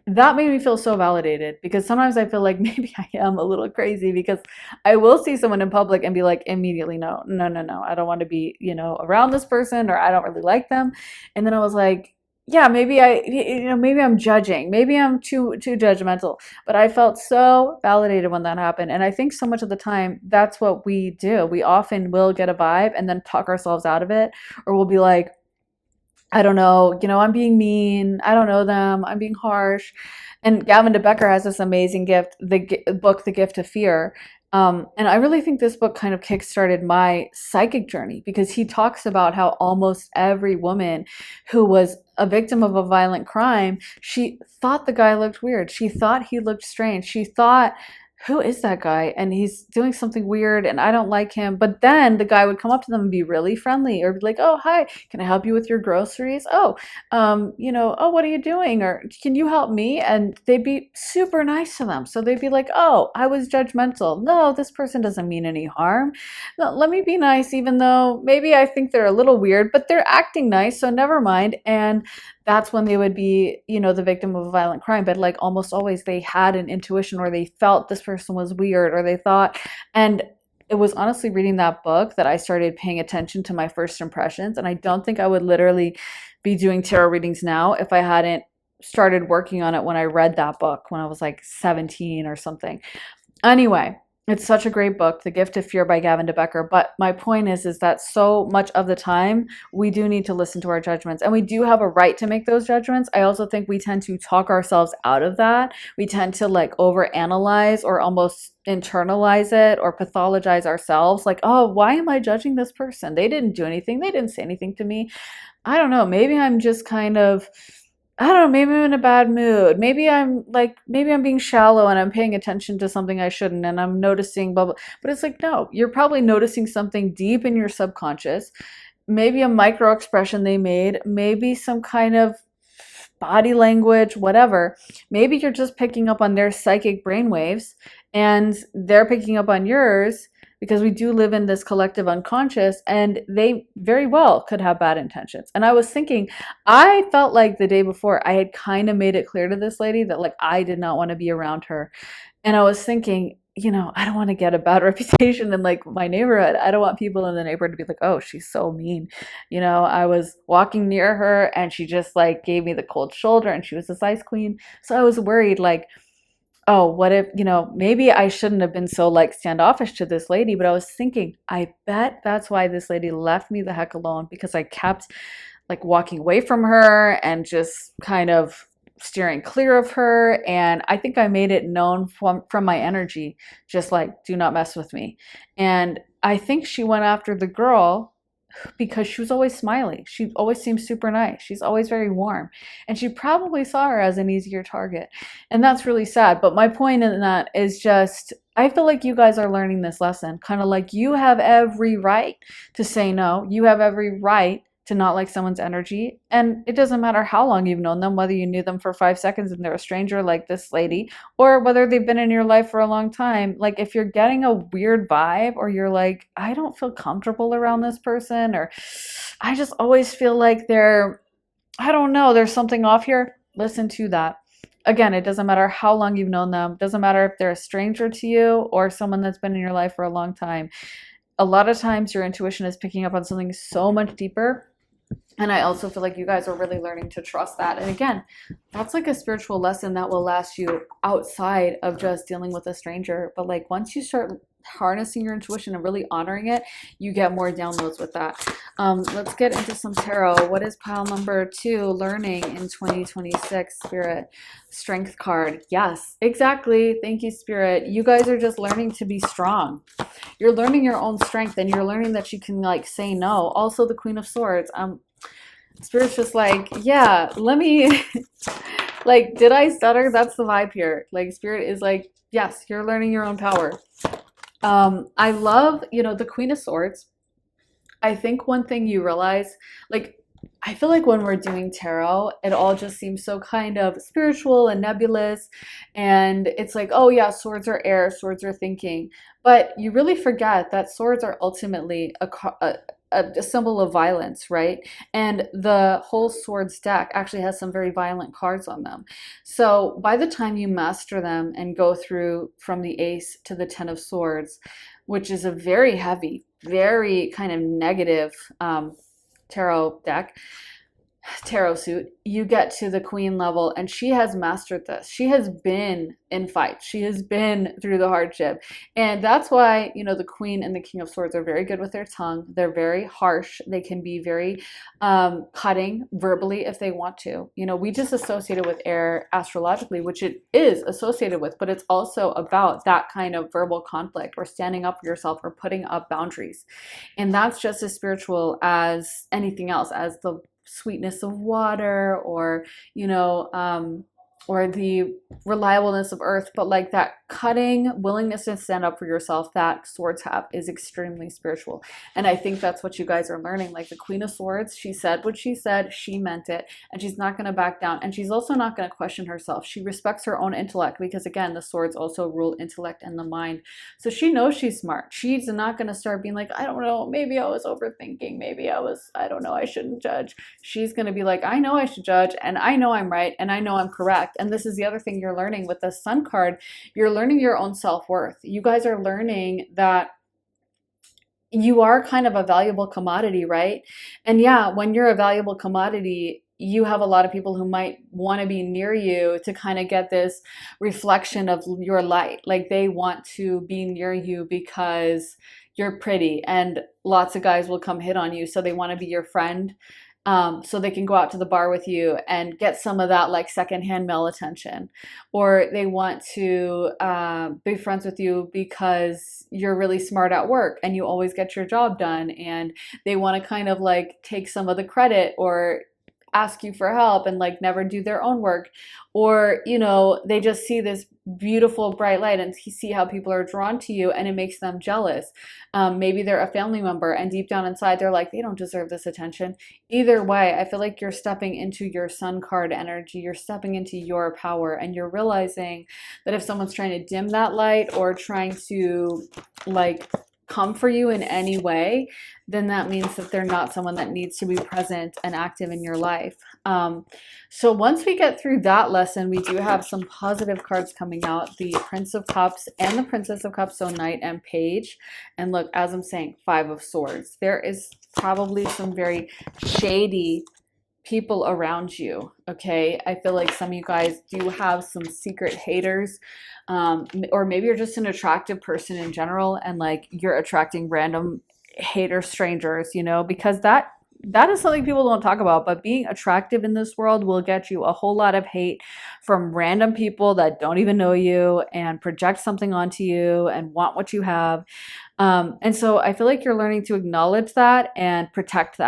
that made me feel so validated, because sometimes I feel like maybe I am a little crazy, because I will see someone in public and be like, immediately, no, no, no, no, I don't want to be, around this person, or I don't really like them. And then I was like, yeah, maybe I'm judging, maybe I'm too judgmental, but I felt so validated when that happened. And I think so much of the time that's what we do. We often will get a vibe and then talk ourselves out of it, or we'll be like, I don't know, I'm being mean. I don't know them. I'm being harsh. And Gavin de Becker has this amazing gift, book, The Gift of Fear. And I really think this book kind of kickstarted my psychic journey, because he talks about how almost every woman who was a victim of a violent crime, she thought the guy looked weird. She thought he looked strange. She thought, who is that guy? And he's doing something weird and I don't like him. But then the guy would come up to them and be really friendly, or be like, oh, hi, can I help you with your groceries? Oh, oh, what are you doing? Or can you help me? And they'd be super nice to them. So they'd be like, oh, I was judgmental. No, this person doesn't mean any harm. No, let me be nice, even though maybe I think they're a little weird, but they're acting nice. So never mind. And that's when they would be, the victim of a violent crime. But like almost always, they had an intuition, or they felt this person was weird, or they thought. And it was honestly reading that book that I started paying attention to my first impressions. And I don't think I would literally be doing tarot readings now if I hadn't started working on it when I read that book when I was like 17 or something. Anyway, it's such a great book, The Gift of Fear by Gavin de Becker. But my point is that so much of the time we do need to listen to our judgments, and we do have a right to make those judgments. I also think we tend to talk ourselves out of that. We tend to like overanalyze, or almost internalize it, or pathologize ourselves. Like, oh, why am I judging this person? They didn't do anything. They didn't say anything to me. I don't know. Maybe I'm just kind of, I don't know, maybe I'm in a bad mood. Maybe I'm being shallow and I'm paying attention to something I shouldn't, and I'm noticing blah, blah. But it's like, no, you're probably noticing something deep in your subconscious. Maybe a micro expression they made, maybe some kind of body language, whatever. Maybe you're just picking up on their psychic brainwaves, and they're picking up on yours, because we do live in this collective unconscious, and they very well could have bad intentions. And I was thinking, I felt like the day before I had kind of made it clear to this lady that like I did not want to be around her. And I was thinking, I don't want to get a bad reputation in like my neighborhood. I don't want people in the neighborhood to be like, oh, she's so mean. I was walking near her and she just like gave me the cold shoulder, and she was a size queen. So I was worried, like, oh, what if, maybe I shouldn't have been so like standoffish to this lady. But I was thinking, I bet that's why this lady left me the heck alone, because I kept like walking away from her and just kind of steering clear of her. And I think I made it known from my energy, just like, do not mess with me. And I think she went after the girl because she was always smiley. She always seems super nice. She's always very warm. And she probably saw her as an easier target. And that's really sad. But my point in that is just, I feel like you guys are learning this lesson. Kind of like, you have every right to say no. You have every right to not like someone's energy. And it doesn't matter how long you've known them, whether you knew them for 5 seconds and they're a stranger like this lady, or whether they've been in your life for a long time. Like, if you're getting a weird vibe, or you're like, I don't feel comfortable around this person, or I just always feel like I don't know, there's something off here, listen to that. Again, it doesn't matter how long you've known them. It doesn't matter if they're a stranger to you or someone that's been in your life for a long time. A lot of times your intuition is picking up on something so much deeper And I also feel like you guys are really learning to trust that. And again, that's like a spiritual lesson that will last you outside of just dealing with a stranger. But like once you start harnessing your intuition and really honoring it, you get more downloads with that. Let's get into some tarot. What is pile number 2 learning in 2026, Spirit? Strength card. Yes, exactly. Thank you, Spirit. You guys are just learning to be strong. You're learning your own strength, and you're learning that you can like say no. Also, the Queen of Swords. Spirit's just like, yeah, let me, like, did I stutter? That's the vibe here. Like, Spirit is like, yes, you're learning your own power. I love, the Queen of Swords. I think one thing you realize, like, I feel like when we're doing tarot, it all just seems so kind of spiritual and nebulous. And it's like, oh, yeah, swords are air, swords are thinking. But you really forget that swords are ultimately a symbol of violence, right? And the whole swords deck actually has some very violent cards on them. So by the time you master them and go through from the ace to the 10 of swords, which is a very heavy, very kind of negative tarot deck, tarot suit, you get to the queen level, and she has mastered this. She has been in fights. She has been through the hardship. And that's why, the queen and the king of swords are very good with their tongue. They're very harsh. They can be very cutting verbally if they want to. We just associate it with air astrologically, which it is associated with, but it's also about that kind of verbal conflict or standing up for yourself or putting up boundaries. And that's just as spiritual as anything else, as the sweetness of water, or the reliableness of earth. But like that cutting willingness to stand up for yourself that swords have is extremely spiritual. And I think that's what you guys are learning. Like the Queen of Swords, she said what she said, she meant it, and she's not going to back down. And she's also not going to question herself. She respects her own intellect, because again, the swords also rule intellect and the mind. So she knows she's smart. She's not going to start being like, I don't know, maybe I was overthinking, I don't know, I shouldn't judge. She's going to be like, I know I should judge, and I know I'm right, and I know I'm correct. And this is the other thing you're learning with the Sun card. You're learning your own self-worth. You guys are learning that you are kind of a valuable commodity, right? And yeah, when you're a valuable commodity, you have a lot of people who might want to be near you to kind of get this reflection of your light. Like they want to be near you because you're pretty, and lots of guys will come hit on you. So they want to be your friend, so they can go out to the bar with you and get some of that like secondhand male attention. Or they want to be friends with you because you're really smart at work and you always get your job done, and they want to kind of like take some of the credit or ask you for help and like never do their own work. Or they just see this beautiful bright light and see how people are drawn to you, and it makes them jealous. Maybe they're a family member, and deep down inside they're like, they don't deserve this attention. Either way, I feel like you're stepping into your Sun card energy. You're stepping into your power, and you're realizing that if someone's trying to dim that light or trying to like come for you in any way, then that means that they're not someone that needs to be present and active in your life. So once we get through that lesson, we do have some positive cards coming out, the Prince of Cups and the Princess of Cups, so Knight and Page. And look, as I'm saying, Five of Swords. There is probably some very shady people around you, okay? I feel like some of you guys do have some secret haters, or maybe you're just an attractive person in general, and like you're attracting random hater strangers, because that is something people don't talk about. But being attractive in this world will get you a whole lot of hate from random people that don't even know you and project something onto you and want what you have. And so I feel like you're learning to acknowledge that and protect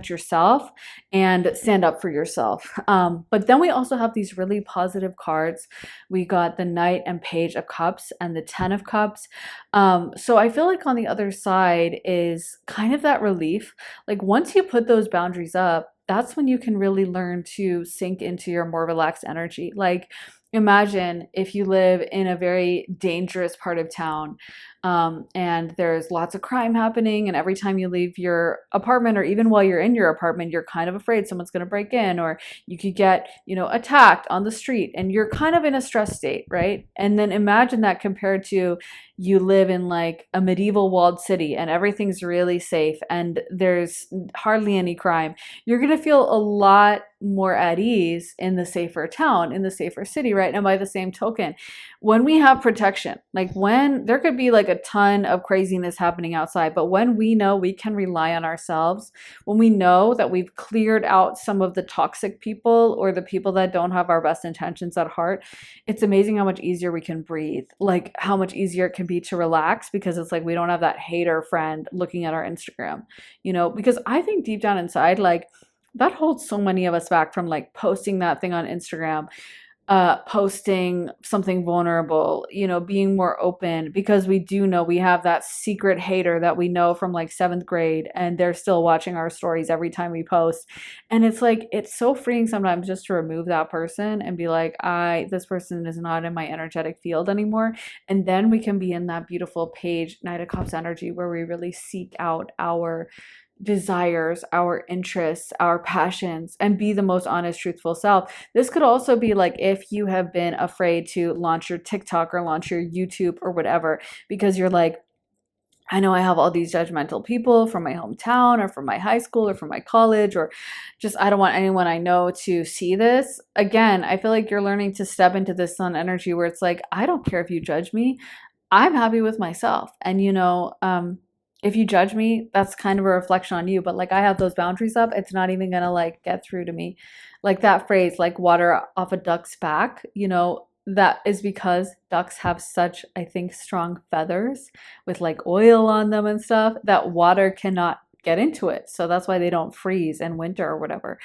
yourself and stand up for yourself. But then we also have these really positive cards. We got the Knight and Page of Cups and the 10 of Cups. So I feel like on the other side is kind of that relief. Like once you put those boundaries up, that's when you can really learn to sink into your more relaxed energy. Like imagine if you live in a very dangerous part of town, and there's lots of crime happening, and every time you leave your apartment, or even while you're in your apartment, you're kind of afraid someone's going to break in, or you could get, attacked on the street, and you're kind of in a stress state, right? And then imagine that compared to you live in like a medieval walled city and everything's really safe and there's hardly any crime. You're going to feel a lot more at ease in the safer town, in the safer city, right? And by the same token, when we have protection, like when there could be like a ton of craziness happening outside, but when we know we can rely on ourselves, when we know that we've cleared out some of the toxic people or the people that don't have our best intentions at heart, it's amazing how much easier we can breathe, like how much easier it can be to relax, because it's like we don't have that hater friend looking at our Instagram, because I think deep down inside, like that holds so many of us back from like posting that thing on Instagram, posting something vulnerable, being more open, because we do know we have that secret hater that we know from like seventh grade and they're still watching our stories every time we post. And it's like, it's so freeing sometimes just to remove that person and be like, this person is not in my energetic field anymore. And then we can be in that beautiful page, Knight of Cups energy, where we really seek out our desires, our interests, our passions, and be the most honest, truthful self. This could also be like if you have been afraid to launch your TikTok or launch your YouTube or whatever, because you're like, I know I have all these judgmental people from my hometown or from my high school or from my college, or just I don't want anyone I know to see this. Again, I feel like you're learning to step into this sun energy where it's like, I don't care if you judge me. I'm happy with myself. And if you judge me, that's kind of a reflection on you. But like I have those boundaries up, it's not even gonna like get through to me. Like that phrase, like water off a duck's back, that is because ducks have such, I think, strong feathers with like oil on them and stuff that water cannot get into it. So that's why they don't freeze in winter or whatever.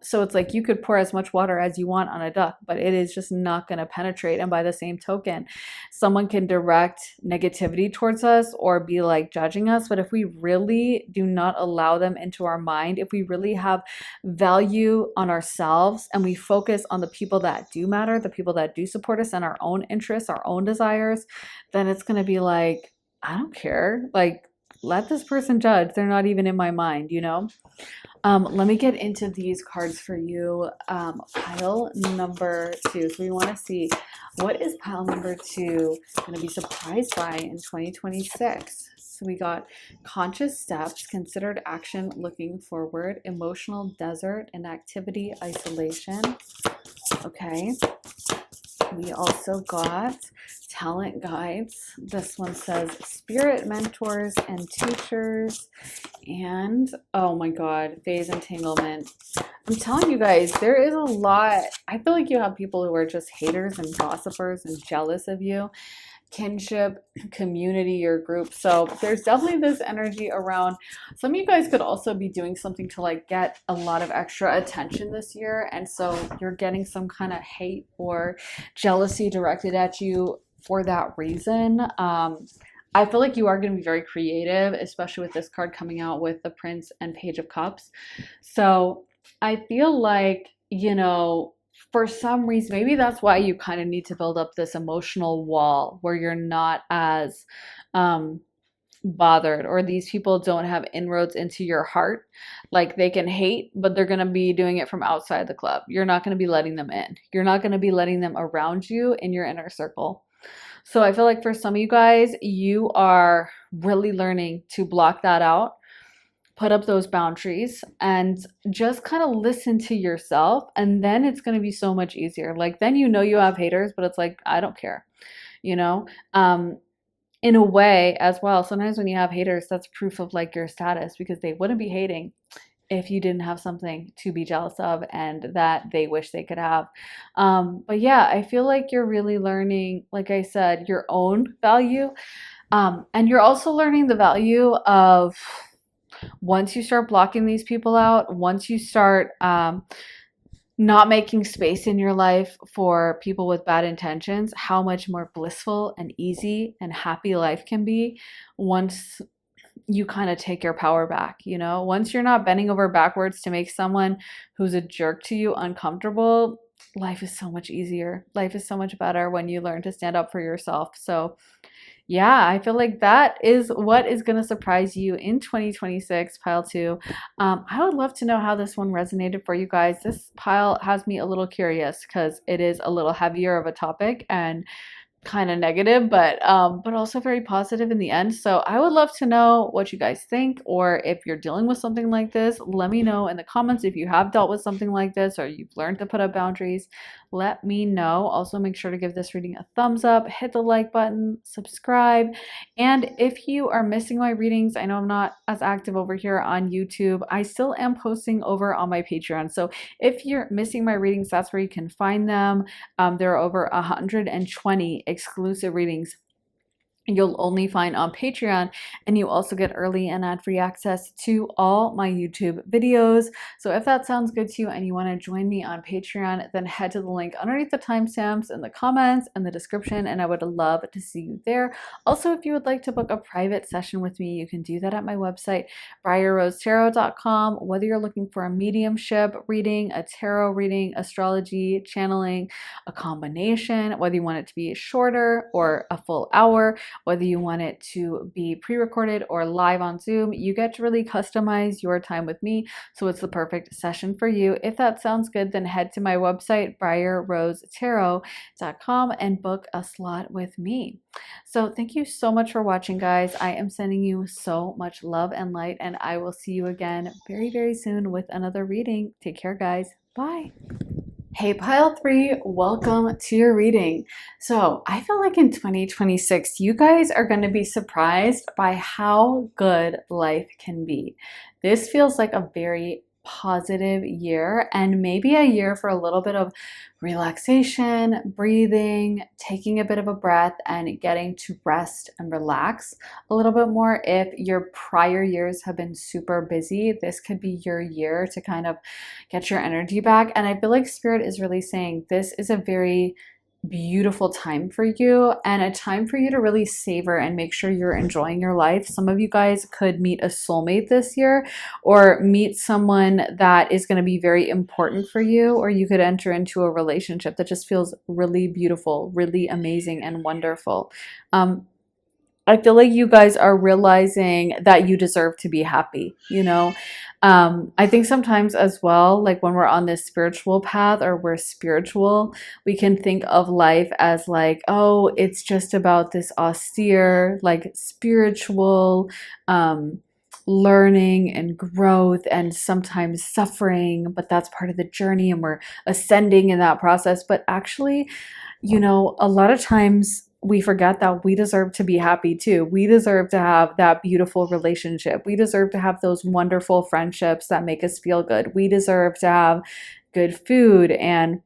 So it's like you could pour as much water as you want on a duck, but it is just not going to penetrate. And by the same token, someone can direct negativity towards us or be like judging us. But if we really do not allow them into our mind, if we really have value on ourselves and we focus on the people that do matter, the people that do support us and our own interests, our own desires, then it's going to be like, I don't care. Like, let this person judge. They're not even in my mind, Let me get into these cards for you. Pile number 2. So we want to see, what is pile number 2 going to be surprised by in 2026? So we got conscious steps, considered action, looking forward, emotional desert, inactivity, isolation. Okay. We also got talent guides. This one says spirit mentors and teachers. And oh my God, phase entanglement. I'm telling you guys, there is a lot. I feel like you have people who are just haters and gossipers and jealous of you. Kinship, community, or group. So there's definitely this energy around. Some of you guys could also be doing something to like get a lot of extra attention this year. And so you're getting some kind of hate or jealousy directed at you for that reason. I feel like you are going to be very creative, especially with this card coming out with the Prince and Page of Cups. So I feel like, for some reason, maybe that's why you kind of need to build up this emotional wall where you're not as bothered, or these people don't have inroads into your heart. Like they can hate, but they're going to be doing it from outside the club. You're not going to be letting them in. You're not going to be letting them around you in your inner circle. So I feel like for some of you guys, you are really learning to block that out, put up those boundaries, and just kind of listen to yourself. And then it's going to be so much easier. Like then you have haters, but it's like, I don't care, in a way as well. Sometimes when you have haters, that's proof of like your status, because they wouldn't be hating if you didn't have something to be jealous of and that they wish they could have. But yeah, I feel like you're really learning, like I said, your own value. And you're also learning the value of, once you start blocking these people out, once you start not making space in your life for people with bad intentions, how much more blissful and easy and happy life can be once you kind of take your power back, once you're not bending over backwards to make someone who's a jerk to you uncomfortable. life is so much easier. Life is so much better when you learn to stand up for yourself. So yeah, I feel like that is what is going to surprise you in 2026, pile two. I would love to know how this one resonated for you guys. This pile has me a little curious because it is a little heavier of a topic and kind of negative, but also very positive in the end. So I would love to know what you guys think, or if you're dealing with something like this, let me know in the comments if you have dealt with something like this or you've learned to put up boundaries. Let me know. Also, make sure to give this reading a thumbs up, hit the like button, subscribe. And if you are missing my readings, I know I'm not as active over here on YouTube. I still am posting over on my Patreon. So if you're missing my readings, that's where you can find them. There are over 120 exclusive readings you'll only find on Patreon, and you also get early and ad-free access to all my YouTube videos. So if that sounds good to you and you want to join me on Patreon, then head to the link underneath the timestamps in the comments and the description, and I would love to see you there. Also, if you would like to book a private session with me, you can do that at my website, briarrosetarot.com. Whether you're looking for a mediumship reading, a tarot reading, astrology, channeling, a combination, whether you want it to be shorter or a full hour, whether you want it to be pre-recorded or live on Zoom, you get to really customize your time with me. So it's the perfect session for you. If that sounds good, then head to my website, briarrosetarot.com, and book a slot with me. So thank you so much for watching, guys. I am sending you so much love and light, and I will see you again very, very soon with another reading. Take care, guys. Bye. Hey, pile three, welcome to your reading. So I feel like in 2026, you guys are going to be surprised by how good life can be. This feels like a very positive year, and maybe a year for a little bit of relaxation, breathing, taking a bit of a breath, and getting to rest and relax a little bit more. If your prior years have been super busy, this could be your year to kind of get your energy back. And I feel like Spirit is really saying this is a very beautiful time for you, and a time for you to really savor and make sure you're enjoying your life. Some of you guys could meet a soulmate this year, or meet someone that is going to be very important for you, or you could enter into a relationship that just feels really beautiful, really amazing and wonderful. I feel like you guys are realizing that you deserve to be happy, you know? I think sometimes as well, like when we're on this spiritual path or we're spiritual, we can think of life as like, oh, it's just about this austere, like spiritual, learning and growth and sometimes suffering, but that's part of the journey and we're ascending in that process. But actually, you know, a lot of times we forget that we deserve to be happy too. We deserve to have that beautiful relationship. We deserve to have those wonderful friendships that make us feel good. We deserve to have good food and,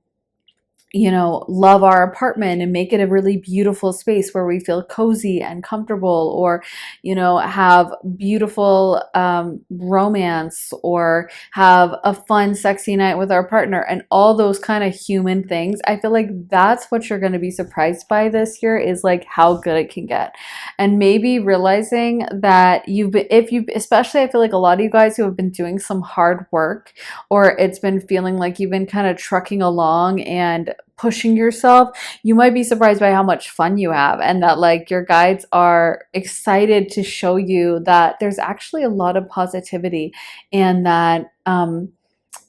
you know, love our apartment and make it a really beautiful space where we feel cozy and comfortable, or, you know, have beautiful romance, or have a fun, sexy night with our partner, and all those kind of human things. I feel like that's what you're going to be surprised by this year, is like how good it can get. And maybe realizing that especially, I feel like a lot of you guys who have been doing some hard work, or it's been feeling like you've been kind of trucking along and pushing yourself, you might be surprised by how much fun you have, and that like your guides are excited to show you that there's actually a lot of positivity, and that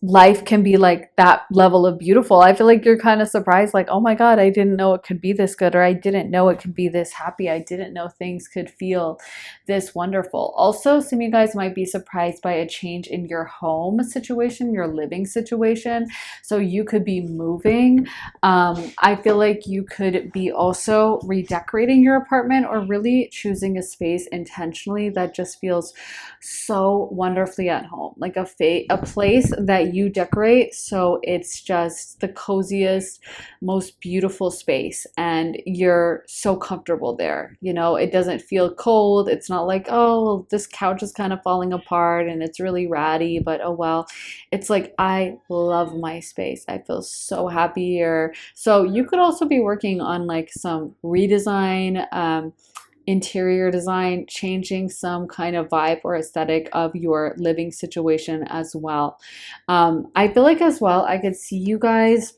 life can be like that level of beautiful. I feel like you're kind of surprised, like, oh my God, I didn't know it could be this good, or I didn't know it could be this happy. I didn't know things could feel this wonderful. Also, some of you guys might be surprised by a change in your home situation, your living situation. So you could be moving. I feel like you could be also redecorating your apartment, or really choosing a space intentionally that just feels so wonderfully at home, like a place that you decorate so it's just the coziest, most beautiful space, and you're so comfortable there. You know, it doesn't feel cold. It's not like, oh, this couch is kind of falling apart and it's really ratty, but oh well. It's like, I love my space. I feel so happy here. So you could also be working on like some redesign, interior design, changing some kind of vibe or aesthetic of your living situation as well. I feel like as well, I could see you guys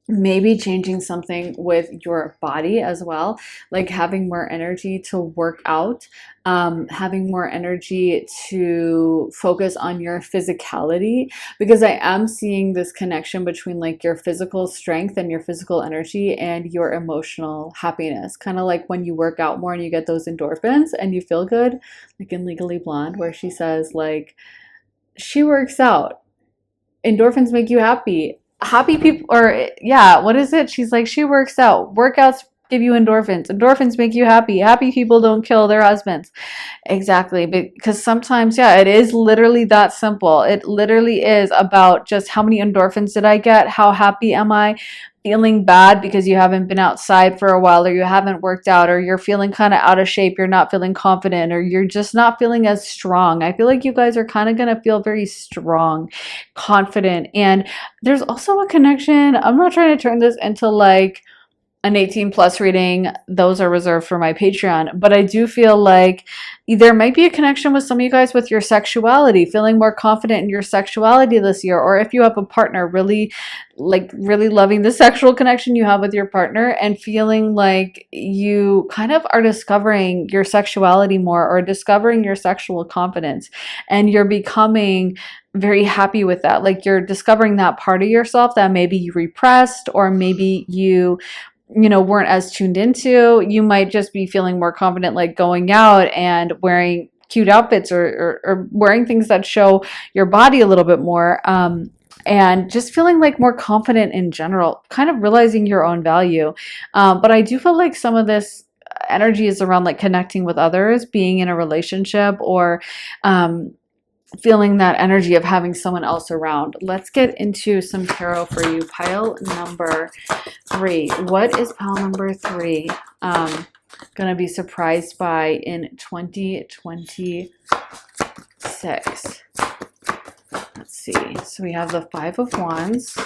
maybe changing something with your body as well, like having more energy to work out, having more energy to focus on your physicality, because I am seeing this connection between like your physical strength and your physical energy and your emotional happiness. Kind of like when you work out more and you get those endorphins and you feel good, like in Legally Blonde, where she says, like, she works out, endorphins make you happy. Happy people, or yeah, what is it? She's like, she works out. Workouts give you endorphins. Endorphins make you happy. Happy people don't kill their husbands. Exactly. Because sometimes, yeah, it is literally that simple. It literally is about just how many endorphins did I get? How happy am I? Feeling bad because you haven't been outside for a while, or you haven't worked out, or you're feeling kind of out of shape, you're not feeling confident, or you're just not feeling as strong. I feel like you guys are kind of going to feel very strong, confident. And there's also a connection. I'm not trying to turn this into like an 18 plus reading. Those are reserved for my Patreon. But I do feel like there might be a connection with some of you guys with your sexuality, feeling more confident in your sexuality this year. Or if you have a partner, really like really loving the sexual connection you have with your partner and feeling like you kind of are discovering your sexuality more, or discovering your sexual confidence, and you're becoming very happy with that. Like you're discovering that part of yourself that maybe you repressed, or maybe you know, weren't as tuned into. You might just be feeling more confident, like going out and wearing cute outfits, or wearing things that show your body a little bit more. And just feeling like more confident in general, kind of realizing your own value. But I do feel like some of this energy is around like connecting with others, being in a relationship, or feeling that energy of having someone else around. Let's get into some tarot for you. Pile number 3. What is pile number 3 gonna be surprised by in 2026? Let's see. So we have the 5 of Wands.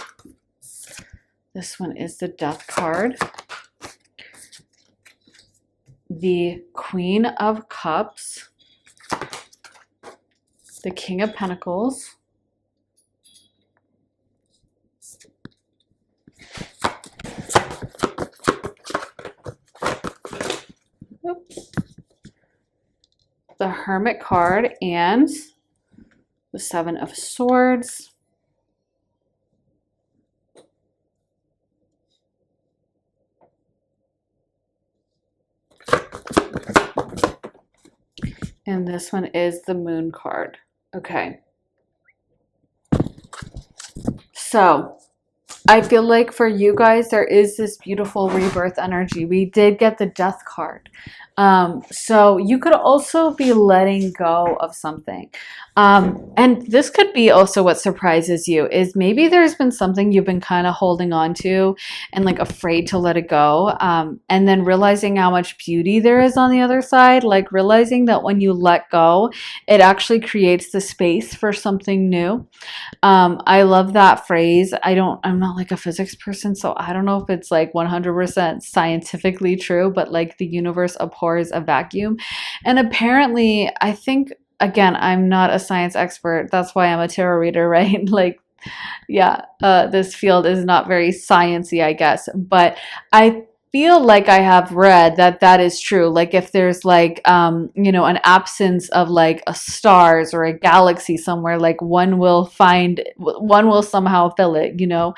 This one is the Death card. The Queen of Cups. The King of Pentacles. Oops. The Hermit card and the 7 of Swords. And this one is the Moon card. Okay. So I feel like for you guys, there is this beautiful rebirth energy. We did get the Death card. So you could also be letting go of something. And this could be also what surprises you, is maybe there's been something you've been kind of holding on to and like afraid to let it go. And then realizing how much beauty there is on the other side, like realizing that when you let go, it actually creates the space for something new. I love that phrase. I'm not like a physics person, so I don't know if it's like 100% scientifically true, but like the universe abhors a vacuum. And apparently, I think, again, I'm not a science expert. That's why I'm a tarot reader, right? Like, yeah, this field is not very sciencey, I guess. But I feel like I have read that that is true. Like if there's like, you know, an absence of like a stars or a galaxy somewhere, like one will somehow fill it, you know?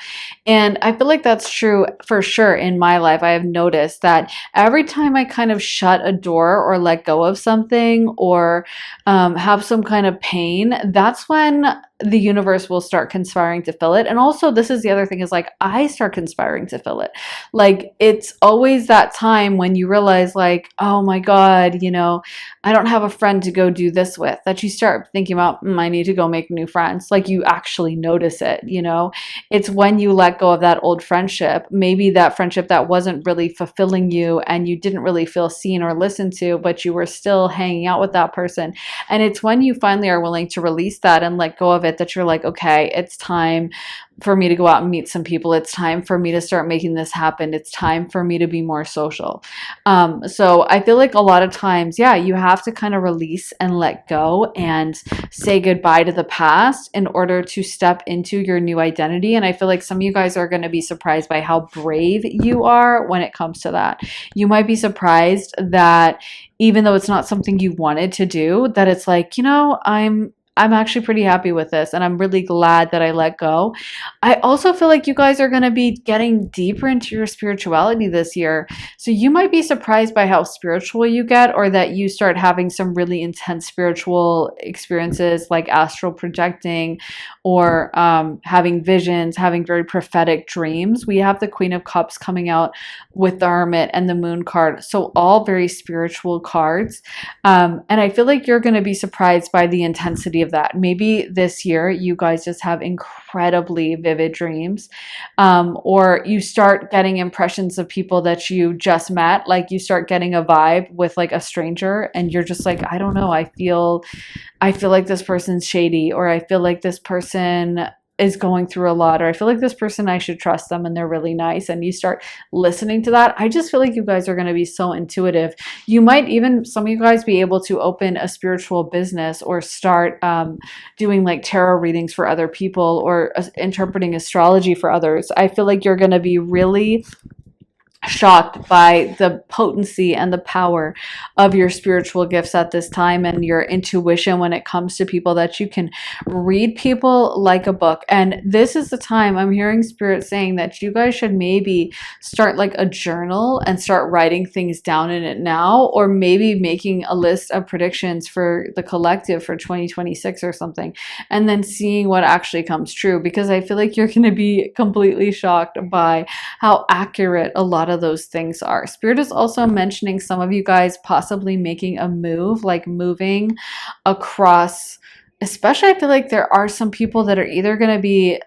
And I feel like that's true for sure in my life. I have noticed that every time I kind of shut a door or let go of something, or have some kind of pain, that's when the universe will start conspiring to fill it. And also, this is the other thing, is like I start conspiring to fill it. Like it's always that time when you realize like, oh my God, you know, I don't have a friend to go do this with, that you start thinking about, I need to go make new friends. Like you actually notice it, you know? It's when you let go of that old friendship, maybe that friendship that wasn't really fulfilling you and you didn't really feel seen or listened to, but you were still hanging out with that person. And it's when you finally are willing to release that and let go of it it that you're like, okay, it's time for me to go out and meet some people. It's time for me to start making this happen. It's time for me to be more social. So I feel like a lot of times, yeah, you have to kind of release and let go and say goodbye to the past in order to step into your new identity. And I feel like some of you guys are going to be surprised by how brave you are when it comes to that. You might be surprised that even though it's not something you wanted to do, that it's like, I'm actually pretty happy with this and I'm really glad that I let go. I also feel like you guys are going to be getting deeper into your spirituality this year. So you might be surprised by how spiritual you get, or that you start having some really intense spiritual experiences like astral projecting, or having visions, having very prophetic dreams. We have the Queen of Cups coming out with the Hermit and the Moon card. So all very spiritual cards. And I feel like you're going to be surprised by the intensity of that. Maybe this year you guys just have incredibly vivid dreams, or you start getting impressions of people that you just met. Like you start getting a vibe with like a stranger, and you're just like, I don't know, I feel like this person's shady, or I feel like this person is going through a lot, or I feel like this person, I should trust them and they're really nice. And you start listening to that. I just feel like you guys are going to be so intuitive. You might even, some of you guys, be able to open a spiritual business, or start doing like tarot readings for other people, or interpreting astrology for others. I feel like you're going to be really shocked by the potency and the power of your spiritual gifts at this time, and your intuition when it comes to people, that you can read people like a book. And this is the time I'm hearing Spirit saying that you guys should maybe start like a journal and start writing things down in it now, or maybe making a list of predictions for the collective for 2026 or something, and then seeing what actually comes true, because I feel like you're going to be completely shocked by how accurate a lot of those things are. Spirit is also mentioning some of you guys possibly making a move, like moving across. Especially, I feel like there are some people that are either going to be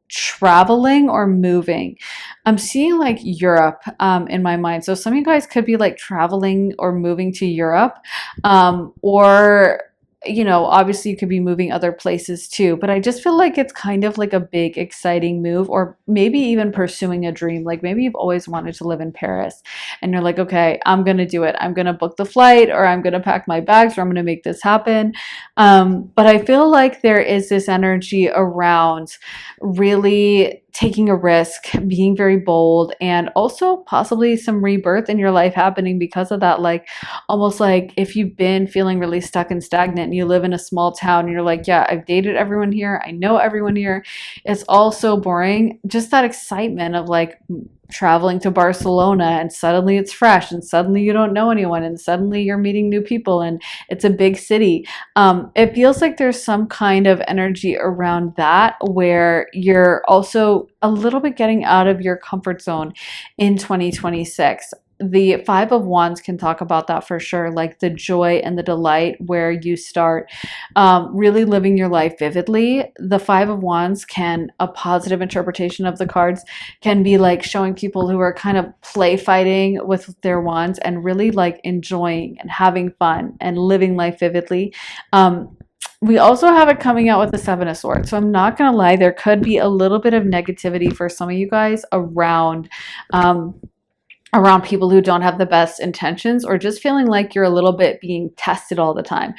traveling or moving. I'm seeing like Europe in my mind. So some of you guys could be like traveling or moving to Europe, or obviously you could be moving other places too, but I just feel like it's kind of like a big, exciting move, or maybe even pursuing a dream. Like maybe you've always wanted to live in Paris and you're like, okay, I'm going to do it. I'm going to book the flight, or I'm going to pack my bags, or I'm going to make this happen. But I feel like there is this energy around really taking a risk, being very bold, and also possibly some rebirth in your life happening because of that. Like almost like if you've been feeling really stuck and stagnant, and you live in a small town and you're like, yeah, I've dated everyone here, I know everyone here, it's all so boring. Just that excitement of like traveling to Barcelona, and suddenly it's fresh, and suddenly you don't know anyone, and suddenly you're meeting new people, and it's a big city. It feels like there's some kind of energy around that, where you're also a little bit getting out of your comfort zone in 2026. The Five of Wands can talk about that for sure, like the joy and the delight where you start really living your life vividly. The Five of Wands a positive interpretation of the cards can be like showing people who are kind of play fighting with their wands and really like enjoying and having fun and living life vividly. We also have it coming out with the Seven of Swords. So I'm not going to lie, there could be a little bit of negativity for some of you guys around people who don't have the best intentions, or just feeling like you're a little bit being tested all the time.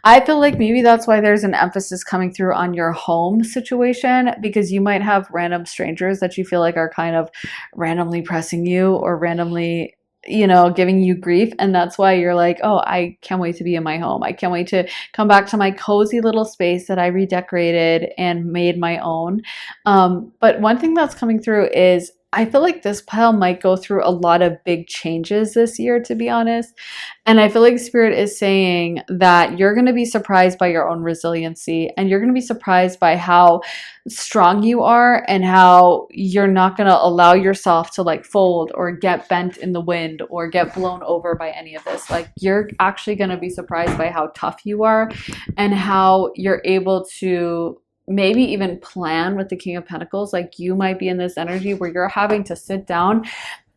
I feel like maybe that's why there's an emphasis coming through on your home situation, because you might have random strangers that you feel like are kind of randomly pressing you, or randomly giving you grief. And that's why you're like, oh, I can't wait to be in my home. I can't wait to come back to my cozy little space that I redecorated and made my own. But one thing that's coming through is I feel like this pile might go through a lot of big changes this year, to be honest. And I feel like Spirit is saying that you're going to be surprised by your own resiliency, and you're going to be surprised by how strong you are, and how you're not going to allow yourself to like fold or get bent in the wind or get blown over by any of this. Like you're actually going to be surprised by how tough you are, and how you're able to maybe even plan with the King of Pentacles. Like you might be in this energy where you're having to sit down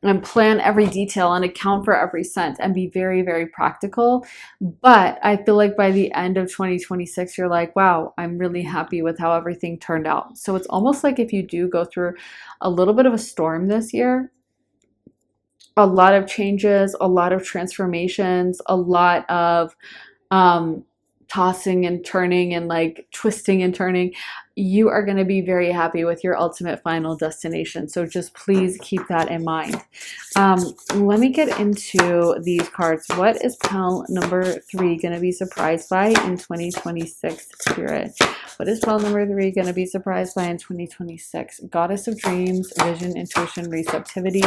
and plan every detail and account for every cent and be very, very practical. But I feel like by the end of 2026, you're like, wow, I'm really happy with how everything turned out. So it's almost like if you do go through a little bit of a storm this year, a lot of changes, a lot of transformations, a lot of um, tossing and turning and like twisting and turning, you are going to be very happy with your ultimate final destination. So just please keep that in mind. Let me get into these cards. What is pile number 3 going to be surprised by in 2026, Spirit? What is pile number 3 going to be surprised by in 2026? Goddess of Dreams, Vision, Intuition, Receptivity.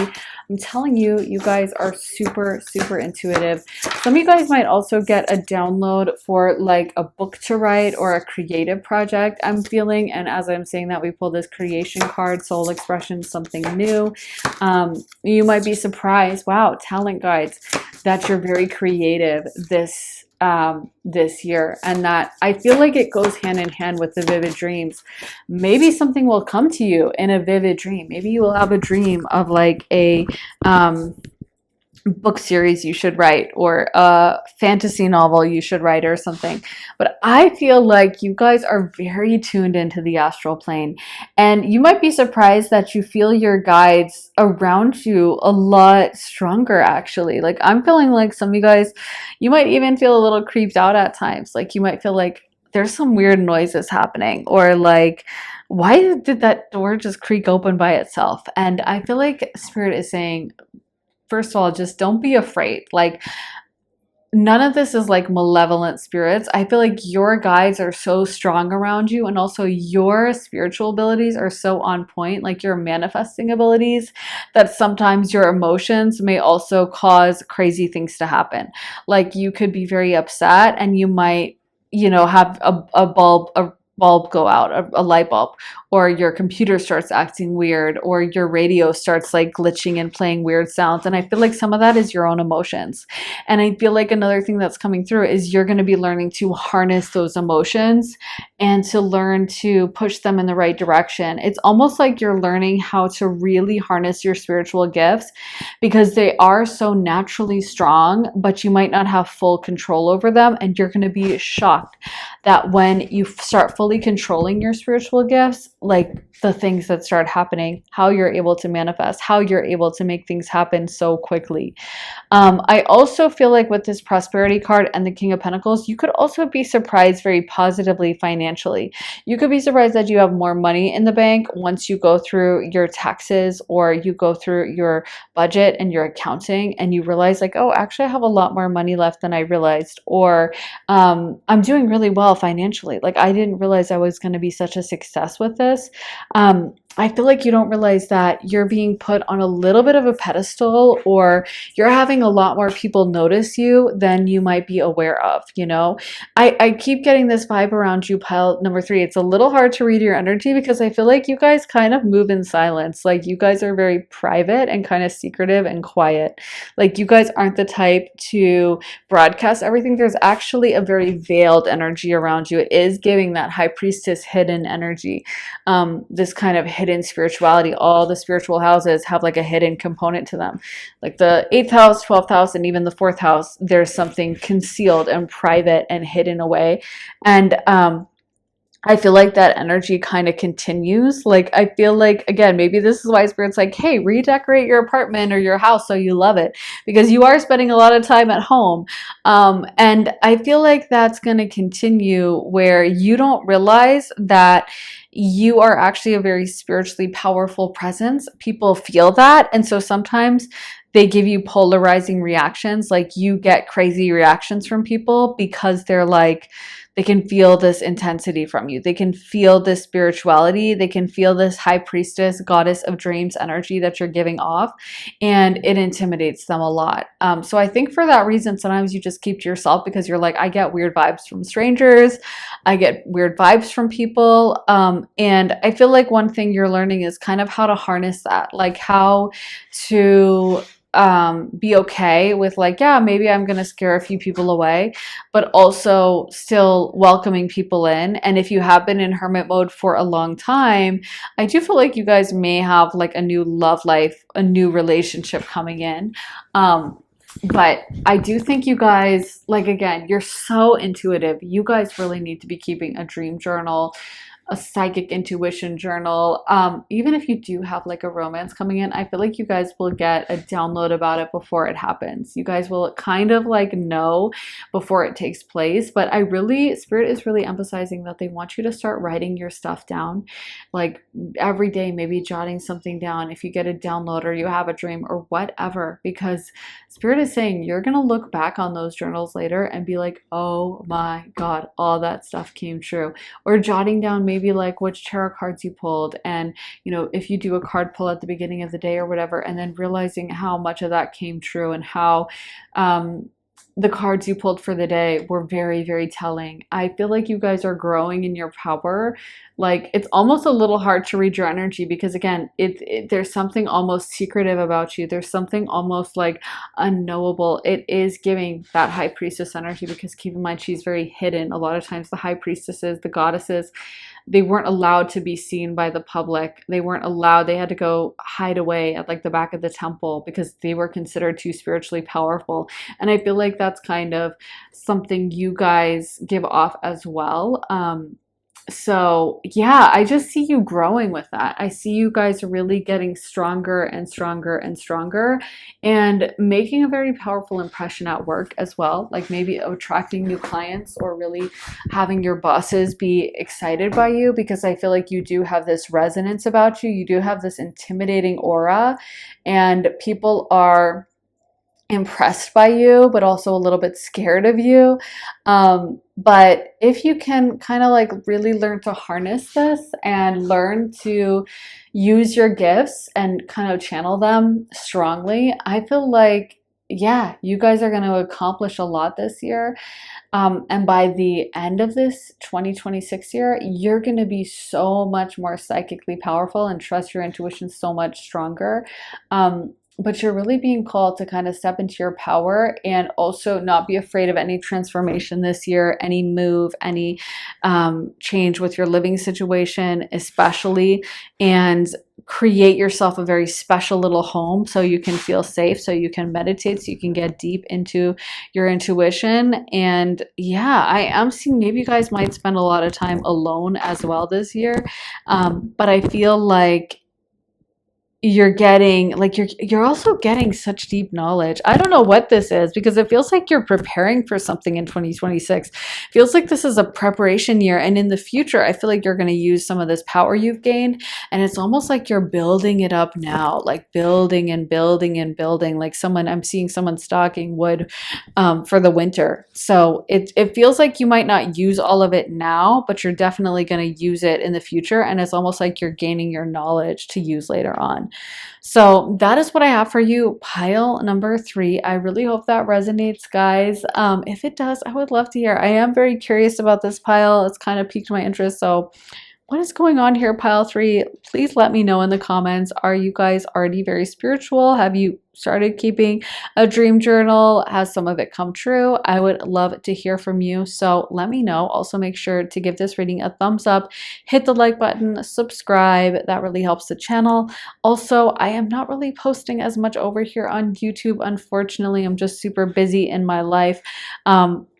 I'm telling you, you guys are super, super intuitive. Some of you guys might also get a download for like a book to write or a creative project, I'm feeling. And as I'm saying that, we pull this creation card, soul expression, something new. You might be surprised, wow, talent guides, that you're very creative this year, and that I feel like it goes hand in hand with the vivid dreams. Maybe something will come to you in a vivid dream. Maybe you will have a dream of like a book series you should write, or a fantasy novel you should write, or something. But I feel like you guys are very tuned into the astral plane, and you might be surprised that you feel your guides around you a lot stronger, actually. Like, I'm feeling like some of you guys, you might even feel a little creeped out at times. Like, you might feel like there's some weird noises happening, or like, why did that door just creak open by itself? And I feel like Spirit is saying, first of all, just don't be afraid. Like, none of this is like malevolent spirits. I feel like your guides are so strong around you, and also your spiritual abilities are so on point, like your manifesting abilities, that sometimes your emotions may also cause crazy things to happen. Like, you could be very upset and you might, have a bulb go out, a light bulb, or your computer starts acting weird, or your radio starts like glitching and playing weird sounds. And I feel like some of that is your own emotions. And I feel like another thing that's coming through is you're going to be learning to harness those emotions and to learn to push them in the right direction. It's almost like you're learning how to really harness your spiritual gifts, because they are so naturally strong, but you might not have full control over them. And you're going to be shocked that when you start fully controlling your spiritual gifts, like the things that start happening, how you're able to manifest, how you're able to make things happen so quickly. I also feel like with this prosperity card and the King of Pentacles, you could also be surprised very positively financially. You could be surprised that you have more money in the bank once you go through your taxes, or you go through your budget and your accounting, and you realize like, oh, actually I have a lot more money left than I realized, or I'm doing really well financially. Like, I didn't realize I was going to be such a success with this. I feel like you don't realize that you're being put on a little bit of a pedestal, or you're having a lot more people notice you than you might be aware of, I keep getting this vibe around you, pile number 3. It's a little hard to read your energy, because I feel like you guys kind of move in silence. Like, you guys are very private and kind of secretive and quiet. Like, you guys aren't the type to broadcast everything. There's actually a very veiled energy around you. It is giving that high priestess hidden energy, this kind of hidden spirituality. All the spiritual houses have like a hidden component to them. Like the 8th house, 12th house, and even the 4th house, there's something concealed and private and hidden away. And I feel like that energy kind of continues. Like, I feel like, again, maybe this is why Spirit's like, hey, redecorate your apartment or your house so you love it, because you are spending a lot of time at home. And I feel like that's going to continue, where you don't realize that you are actually a very spiritually powerful presence. People feel that. And so sometimes they give you polarizing reactions. Like, you get crazy reactions from people because they're like, they can feel this intensity from you. They can feel this spirituality. They can feel this high priestess, goddess of dreams energy that you're giving off, and it intimidates them a lot. So I think for that reason, sometimes you just keep to yourself, because you're like, I get weird vibes from strangers. I get weird vibes from people. And I feel like one thing you're learning is kind of how to harness that, like how to be okay with like, yeah, maybe I'm gonna scare a few people away, but also still welcoming people in. And if you have been in hermit mode for a long time, I do feel like you guys may have like a new love life, a new relationship coming in. But I do think you guys, like, again, you're so intuitive. You guys really need to be keeping a dream journal, a psychic intuition journal. Even if you do have like a romance coming in, I feel like you guys will get a download about it before it happens. You guys will kind of like know before it takes place. But Spirit is really emphasizing that they want you to start writing your stuff down, like every day, maybe jotting something down if you get a download or you have a dream or whatever, because Spirit is saying you're going to look back on those journals later and be like, oh my God, all that stuff came true. Or jotting down maybe like which tarot cards you pulled, and if you do a card pull at the beginning of the day or whatever, and then realizing how much of that came true and how the cards you pulled for the day were very, very telling. I feel like you guys are growing in your power. Like, it's almost a little hard to read your energy because, again, there's something almost secretive about you. There's something almost like unknowable. It is giving that high priestess energy because, keep in mind, she's very hidden. A lot of times the high priestesses, the goddesses, they weren't allowed to be seen by the public. They had to go hide away at like the back of the temple because they were considered too spiritually powerful. And I feel like that's kind of something you guys give off as well. So yeah, I just see you growing with that. I see you guys really getting stronger and stronger and stronger, and making a very powerful impression at work as well. Like maybe attracting new clients or really having your bosses be excited by you, because I feel like you do have this resonance about you. You do have this intimidating aura, and people are impressed by you, but also a little bit scared of you. But if you can kind of like really learn to harness this and learn to use your gifts and kind of channel them strongly, I feel like, yeah, you guys are going to accomplish a lot this year. And by the end of this 2026 year, you're going to be so much more psychically powerful and trust your intuition so much stronger. But you're really being called to kind of step into your power and also not be afraid of any transformation this year, any move, any change with your living situation, especially, and create yourself a very special little home so you can feel safe, so you can meditate, so you can get deep into your intuition. And yeah, I am seeing maybe you guys might spend a lot of time alone as well this year. But I feel like you're also getting such deep knowledge. I don't know what this is, because it feels like you're preparing for something in 2026. Feels like this is a preparation year, and in the future I feel like you're going to use some of this power you've gained, and it's almost like you're building it up now, like building and building and building. Like I'm seeing someone stocking wood for the winter. So it feels like you might not use all of it now, but you're definitely going to use it in the future, and it's almost like you're gaining your knowledge to use later on. So that is what I have for you, pile number 3. I really hope that resonates, guys. If it does, I would love to hear. I am very curious about this pile. It's kind of piqued my interest. So what is going on here, pile 3? Please let me know in the comments. Are you guys already very spiritual? Have you started keeping a dream journal? Has some of it come true? I would love to hear from you. So let me know. Also, make sure to give this reading a thumbs up, hit the like button, subscribe. That really helps the channel. Also, I am not really posting as much over here on YouTube. Unfortunately, I'm just super busy in my life.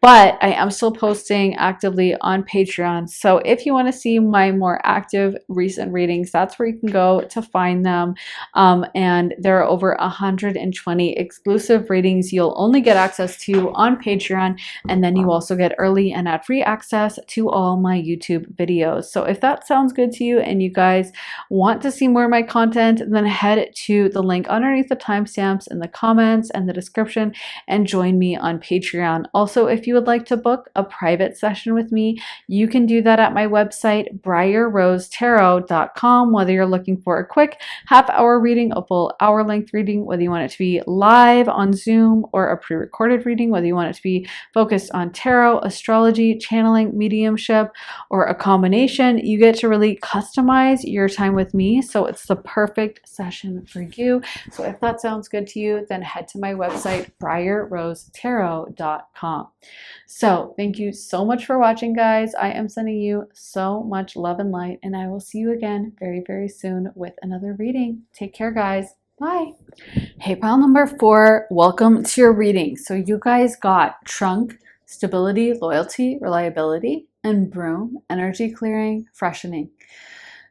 But I am still posting actively on Patreon. So if you want to see my more active recent readings, that's where you can go to find them. And there are over 120 exclusive readings you'll only get access to on Patreon. And then you also get early and ad-free access to all my YouTube videos. So if that sounds good to you and you guys want to see more of my content, then head to the link underneath the timestamps in the comments and the description and join me on Patreon. Also, if you would like to book a private session with me, you can do that at my website, briarrosetarot.com. Whether you're looking for a quick half-hour reading, a full hour-length reading, whether you want it to be live on Zoom or a pre-recorded reading, whether you want it to be focused on tarot, astrology, channeling, mediumship, or a combination, you get to really customize your time with me. So it's the perfect session for you. So if that sounds good to you, then head to my website, briarrosetarot.com. So thank you so much for watching, guys. I am sending you so much love and light, and I will see you again very, very soon with another reading. Take care, guys. Bye. Hey, pile number 4, welcome to your reading. So you guys got trunk, stability, loyalty, reliability, and broom, energy clearing, freshening.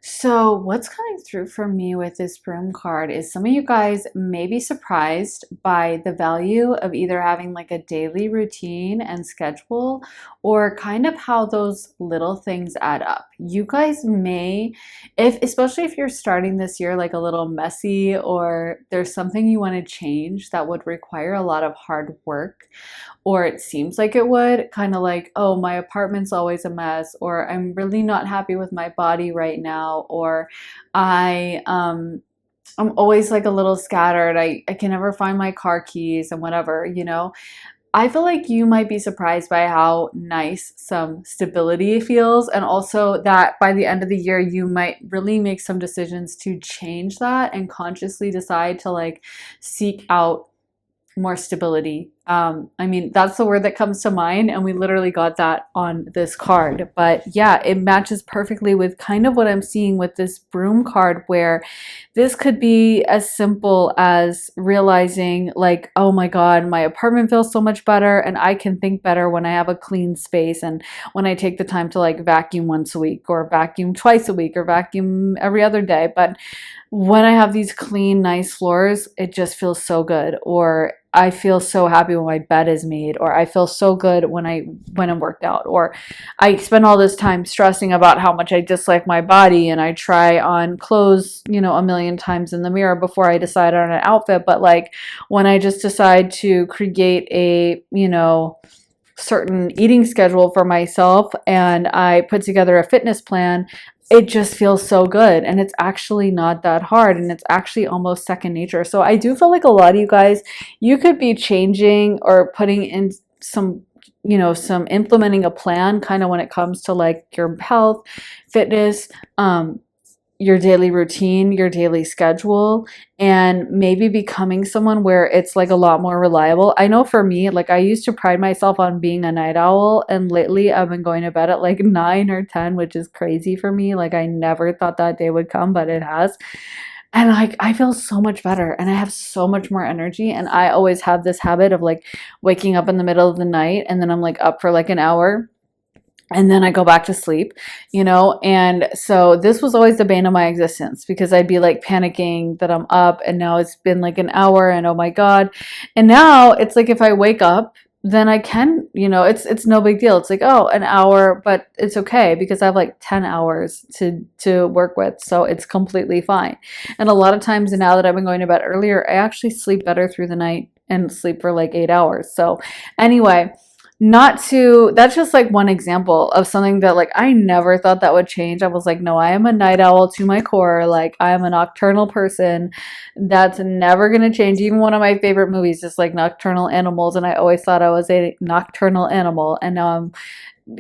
So what's coming through for me with this broom card is some of you guys may be surprised by the value of either having like a daily routine and schedule, or kind of how those little things add up. You guys may, especially if you're starting this year like a little messy, or there's something you want to change that would require a lot of hard work, or it seems like it would, kind of like, oh, my apartment's always a mess, or I'm really not happy with my body right now, or I'm always like a little scattered. I can never find my car keys and whatever, you know. I feel like you might be surprised by how nice some stability feels, and also that by the end of the year you might really make some decisions to change that and consciously decide to like seek out more stability. I mean, that's the word that comes to mind, and we literally got that on this card. But yeah, it matches perfectly with kind of what I'm seeing with this broom card, where this could be as simple as realizing like, oh my God, my apartment feels so much better, and I can think better when I have a clean space, and when I take the time to like vacuum once a week, or vacuum twice a week, or vacuum every other day. But when I have these clean, nice floors, it just feels so good. Or I feel so happy when my bed is made, or I feel so good when I'm worked out, or I spend all this time stressing about how much I dislike my body, and I try on clothes, you know, a million times in the mirror before I decide on an outfit. But like when I just decide to create a, you know, certain eating schedule for myself, and I put together a fitness plan, it just feels so good, and it's actually not that hard, and it's actually almost second nature. So I do feel like a lot of you guys, you could be changing or putting in some, you know, some implementing a plan kind of when it comes to like your health, fitness, your daily routine, your daily schedule, and maybe becoming someone where it's like a lot more reliable. I know for me, like I used to pride myself on being a night owl, and lately I've been going to bed at like 9 or 10, which is crazy for me. Like I never thought that day would come, but it has. And like I feel so much better, and I have so much more energy, and I always have this habit of like waking up in the middle of the night, and then I'm like up for like an hour, and then I go back to sleep, you know. And so this was always the bane of my existence, because I'd be like panicking that I'm up, and now it's been like an hour, and oh my God. And now it's like if I wake up, then I can, you know, it's no big deal. It's like, oh, an hour, but it's okay because I have like 10 hours to work with. So it's completely fine. And a lot of times now that I've been going to bed earlier, I actually sleep better through the night and sleep for like 8 hours. So anyway, that's just like one example of something that like I never thought that would change. I was like, no, I am a night owl to my core. Like I am a nocturnal person. That's never going to change. Even one of my favorite movies is like Nocturnal Animals, and I always thought I was a nocturnal animal, and now I'm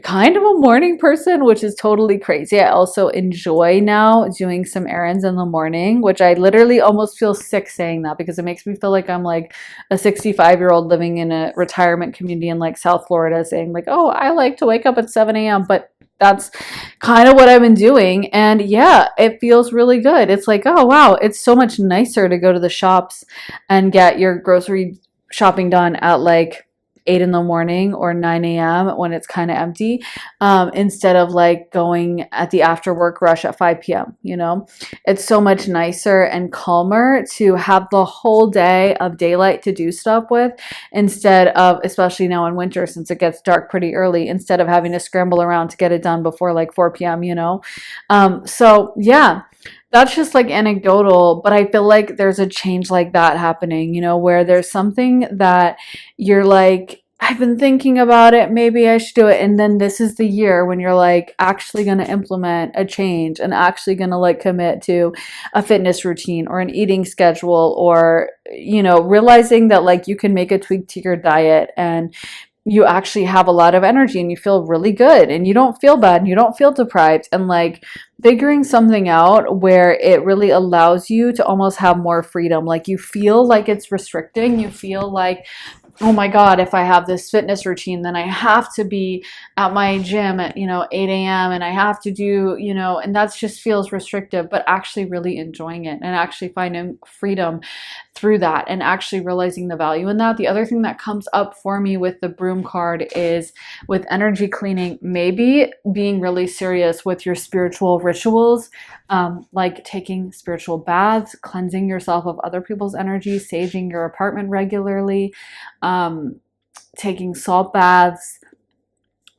kind of a morning person, which is totally crazy. I also enjoy now doing some errands in the morning, which I literally almost feel sick saying that, because it makes me feel like I'm like a 65-year-old living in a retirement community in like South Florida saying like, oh, I like to wake up at 7 a.m. But that's kind of what I've been doing. And yeah, it feels really good. It's like, oh, wow, it's so much nicer to go to the shops and get your grocery shopping done at like 8 in the morning or 9 a.m. when it's kind of empty, instead of like going at the after work rush at 5 p.m. You know, it's so much nicer and calmer to have the whole day of daylight to do stuff with, instead of, especially now in winter, since it gets dark pretty early, instead of having to scramble around to get it done before like 4 p.m., you know? So yeah, that's just like anecdotal, but I feel like there's a change like that happening, you know, where there's something that you're like, I've been thinking about it, maybe I should do it. And then this is the year when you're like actually going to implement a change and actually going to like commit to a fitness routine or an eating schedule, or, you know, realizing that like you can make a tweak to your diet and you actually have a lot of energy and you feel really good and you don't feel bad and you don't feel deprived, and like figuring something out where it really allows you to almost have more freedom. Like you feel like it's restricting, you feel like, oh my God, if I have this fitness routine, then I have to be at my gym at, you know, 8 a.m. and I have to do, you know, and that just feels restrictive, but actually really enjoying it and actually finding freedom through that and actually realizing the value in that. The other thing that comes up for me with the broom card is with energy cleaning, maybe being really serious with your spiritual rituals, like taking spiritual baths, cleansing yourself of other people's energy, saging your apartment regularly, taking salt baths,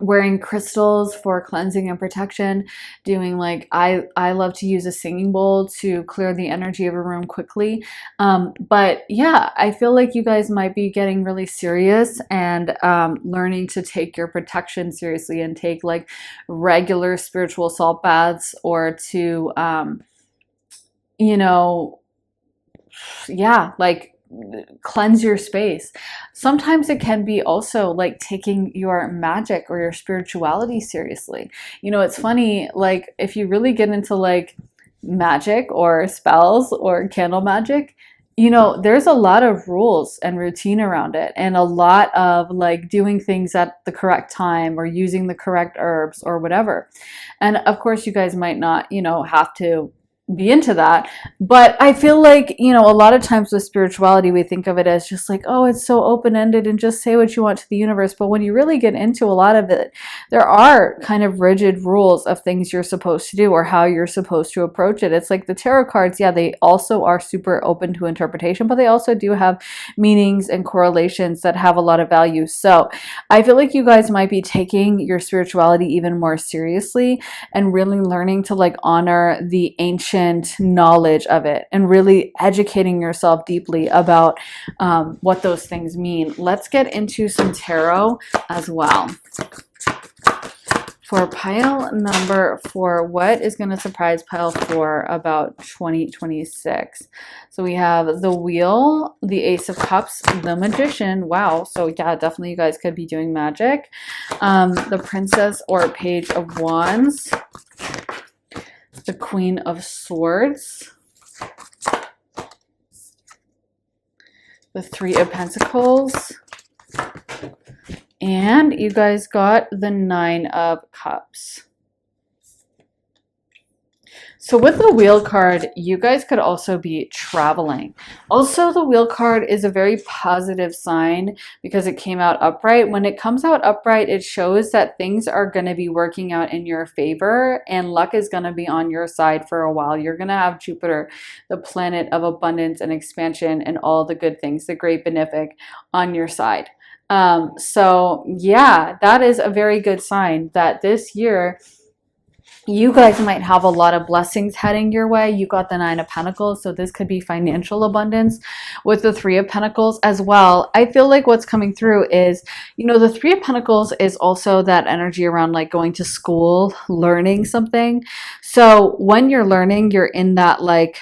wearing crystals for cleansing and protection, doing like I love to use a singing bowl to clear the energy of a room quickly. But yeah, I feel like you guys might be getting really serious and learning to take your protection seriously and take like regular spiritual salt baths, or to you know, yeah, like cleanse your space. Sometimes it can be also like taking your magic or your spirituality seriously. You know, it's funny, like if you really get into like magic or spells or candle magic, you know, there's a lot of rules and routine around it, and a lot of like doing things at the correct time or using the correct herbs or whatever. And of course, you guys might not, you know, have to be into that. But I feel like, you know, a lot of times with spirituality, we think of it as just like, oh, it's so open ended and just say what you want to the universe. But when you really get into a lot of it, there are kind of rigid rules of things you're supposed to do or how you're supposed to approach it. It's like the tarot cards, yeah, they also are super open to interpretation, but they also do have meanings and correlations that have a lot of value. So I feel like you guys might be taking your spirituality even more seriously and really learning to like honor the ancient knowledge of it and really educating yourself deeply about what those things mean. Let's get into some tarot as well. For pile number 4, what is going to surprise pile 4 about 2026? So we have the Wheel, the Ace of Cups, the Magician. Wow. So yeah, definitely you guys could be doing magic. The Princess or Page of Wands, the Queen of Swords, the Three of Pentacles, and you guys got the Nine of Cups. So with the Wheel card, you guys could also be traveling. Also, the Wheel card is a very positive sign because it came out upright. When it comes out upright, it shows that things are going to be working out in your favor and luck is going to be on your side for a while. You're going to have Jupiter, the planet of abundance and expansion and all the good things, the great benefic, on your side. So yeah, that is a very good sign that this year you guys might have a lot of blessings heading your way. You got the Nine of Pentacles, so this could be financial abundance with the Three of Pentacles as well. I feel like what's coming through is, you know, the Three of Pentacles is also that energy around like going to school, learning something. So when you're learning, you're in that like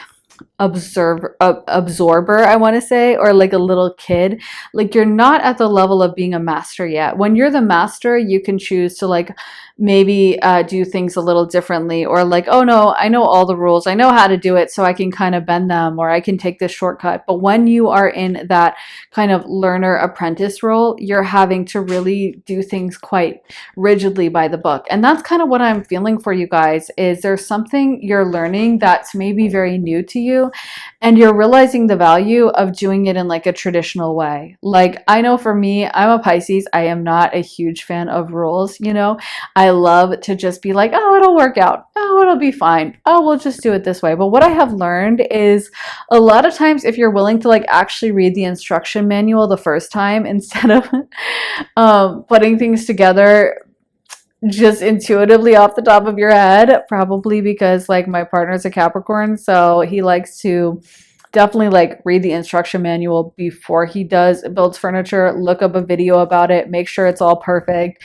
absorber, I want to say, or like a little kid. Like you're not at the level of being a master yet. When you're the master, you can choose to like maybe do things a little differently, or like, oh no, I know all the rules, I know how to do it, so I can kind of bend them, or I can take this shortcut. But when you are in that kind of learner apprentice role, you're having to really do things quite rigidly by the book. And that's kind of what I'm feeling for you guys, is there's something you're learning that's maybe very new to you, and you're realizing the value of doing it in like a traditional way. Like I know for me, I'm a Pisces, I am not a huge fan of rules, you know. I love to just be like, oh, it'll work out. Oh, it'll be fine. Oh, we'll just do it this way. But what I have learned is a lot of times if you're willing to like actually read the instruction manual the first time instead of putting things together just intuitively off the top of your head, probably because like my partner's a Capricorn, so he likes to definitely like read the instruction manual before he builds furniture. Look up a video about it, make sure it's all perfect.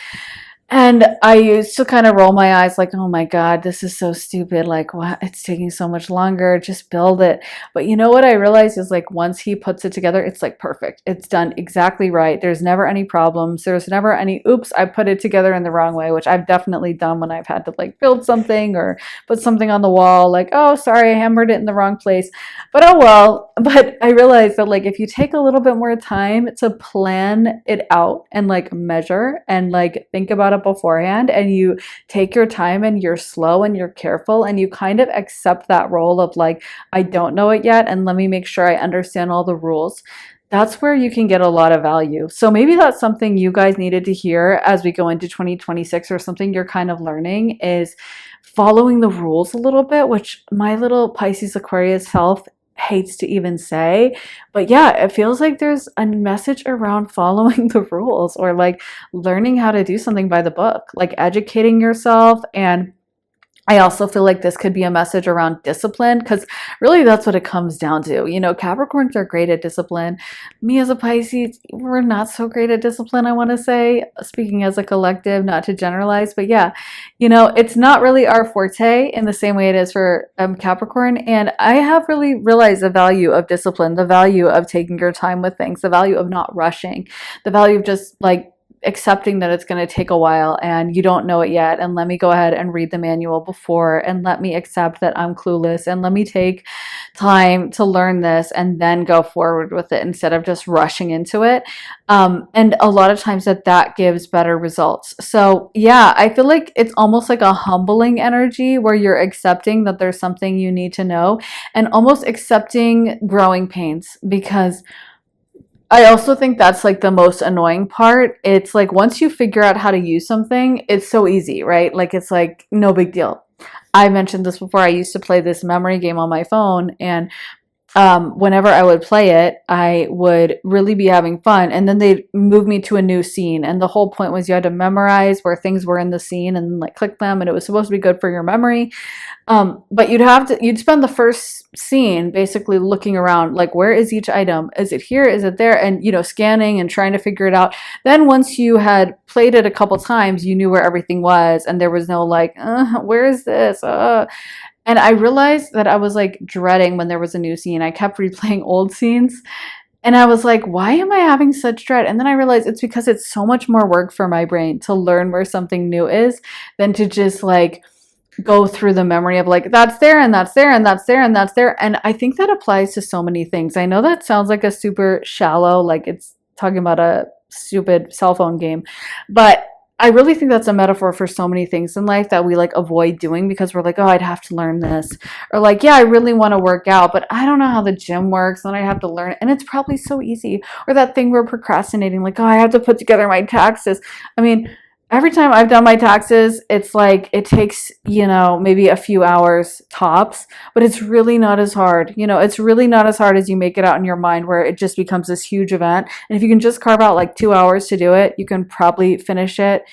And I used to kind of roll my eyes like, oh my God, this is so stupid. Like, what? It's taking so much longer. Just build it. But you know what I realized is like once he puts it together, it's like perfect. It's done exactly right. There's never any problems. There's never any, oops, I put it together in the wrong way, which I've definitely done when I've had to like build something or put something on the wall. Like, oh, sorry, I hammered it in the wrong place. But oh well. But I realized that like if you take a little bit more time to plan it out and like measure and like think about it beforehand, and you take your time and you're slow and you're careful and you kind of accept that role of like, I don't know it yet, and let me make sure I understand all the rules. That's where you can get a lot of value. So maybe that's something you guys needed to hear as we go into 2026, or something you're kind of learning is following the rules a little bit, which my little Pisces Aquarius self hates to even say. But yeah, it feels like there's a message around following the rules, or like learning how to do something by the book, like educating yourself. And I also feel like this could be a message around discipline, because really that's what it comes down to. You know, Capricorns are great at discipline. Me as a Pisces, we're not so great at discipline, I want to say, speaking as a collective, not to generalize. But yeah, you know, it's not really our forte in the same way it is for Capricorn. And I have really realized the value of discipline, the value of taking your time with things, the value of not rushing, the value of just like accepting that it's going to take a while and you don't know it yet, and let me go ahead and read the manual before, and let me accept that I'm clueless, and let me take time to learn this and then go forward with it instead of just rushing into it. And a lot of times that gives better results. So yeah, I feel like it's almost like a humbling energy where you're accepting that there's something you need to know, and almost accepting growing pains, because I also think that's like the most annoying part. It's like once you figure out how to use something, it's so easy, right? Like it's like no big deal. I mentioned this before. I used to play this memory game on my phone, and whenever I would play it, I would really be having fun. And then they'd move me to a new scene. And the whole point was you had to memorize where things were in the scene and then like click them. And it was supposed to be good for your memory. But you'd spend the first scene basically looking around, like, where is each item? Is it here? Is it there? And, you know, scanning and trying to figure it out. Then once you had played it a couple times, you knew where everything was. And there was no like, where is this? And I realized that I was like dreading when there was a new scene. I kept replaying old scenes. And I was like, why am I having such dread? And then I realized it's because it's so much more work for my brain to learn where something new is than to just like go through the memory of like, that's there and that's there and that's there and that's there. And I think that applies to so many things. I know that sounds like a super shallow, like it's talking about a stupid cell phone game, but I really think that's a metaphor for so many things in life that we like avoid doing because we're like, oh, I'd have to learn this. Or like, yeah, I really want to work out, but I don't know how the gym works. Then I have to learn it. And it's probably so easy. Or that thing we're procrastinating, like, oh, I have to put together my taxes. I mean, every time I've done my taxes, it's like it takes, you know, maybe a few hours tops, but it's really not as hard. You know, it's really not as hard as you make it out in your mind, where it just becomes this huge event. And if you can just carve out like 2 hours to do it, you can probably finish it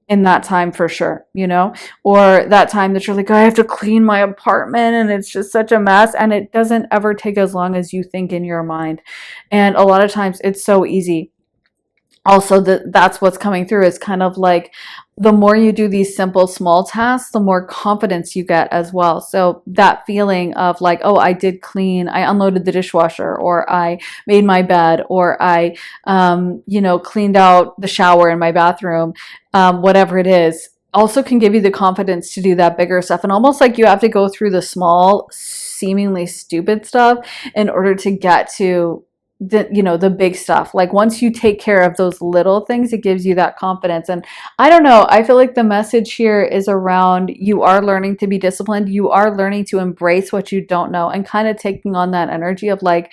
in that time for sure, you know, or that time that you're like, oh, I have to clean my apartment and it's just such a mess. And it doesn't ever take as long as you think in your mind. And a lot of times it's so easy. Also, that's what's coming through is kind of like the more you do these simple small tasks, the more confidence you get as well. So that feeling of like, oh, I did clean, I unloaded the dishwasher, or I made my bed, or I you know, cleaned out the shower in my bathroom, whatever it is, also can give you the confidence to do that bigger stuff. And almost like you have to go through the small, seemingly stupid stuff in order to get to the big stuff. Like once you take care of those little things, it gives you that confidence. And I don't know, I feel like the message here is around you are learning to be disciplined. You are learning to embrace what you don't know, and kind of taking on that energy of like,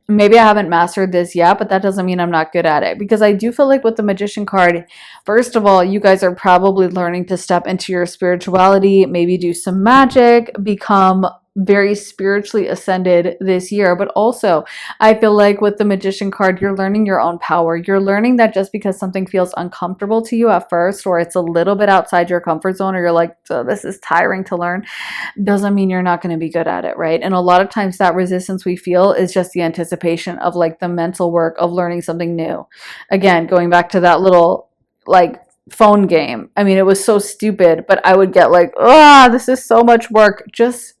maybe I haven't mastered this yet, but that doesn't mean I'm not good at it. Because I do feel like with the Magician card, first of all, you guys are probably learning to step into your spirituality, maybe do some magic, become very spiritually ascended this year. But also, I feel like with the Magician card, you're learning your own power. You're learning that just because something feels uncomfortable to you at first, or it's a little bit outside your comfort zone, or you're like, oh, this is tiring to learn, doesn't mean you're not going to be good at it, right? And a lot of times that resistance we feel is just the anticipation of like the mental work of learning something new. Again, going back to that little like phone game. I mean, it was so stupid, but I would get like, ah, this is so much work, just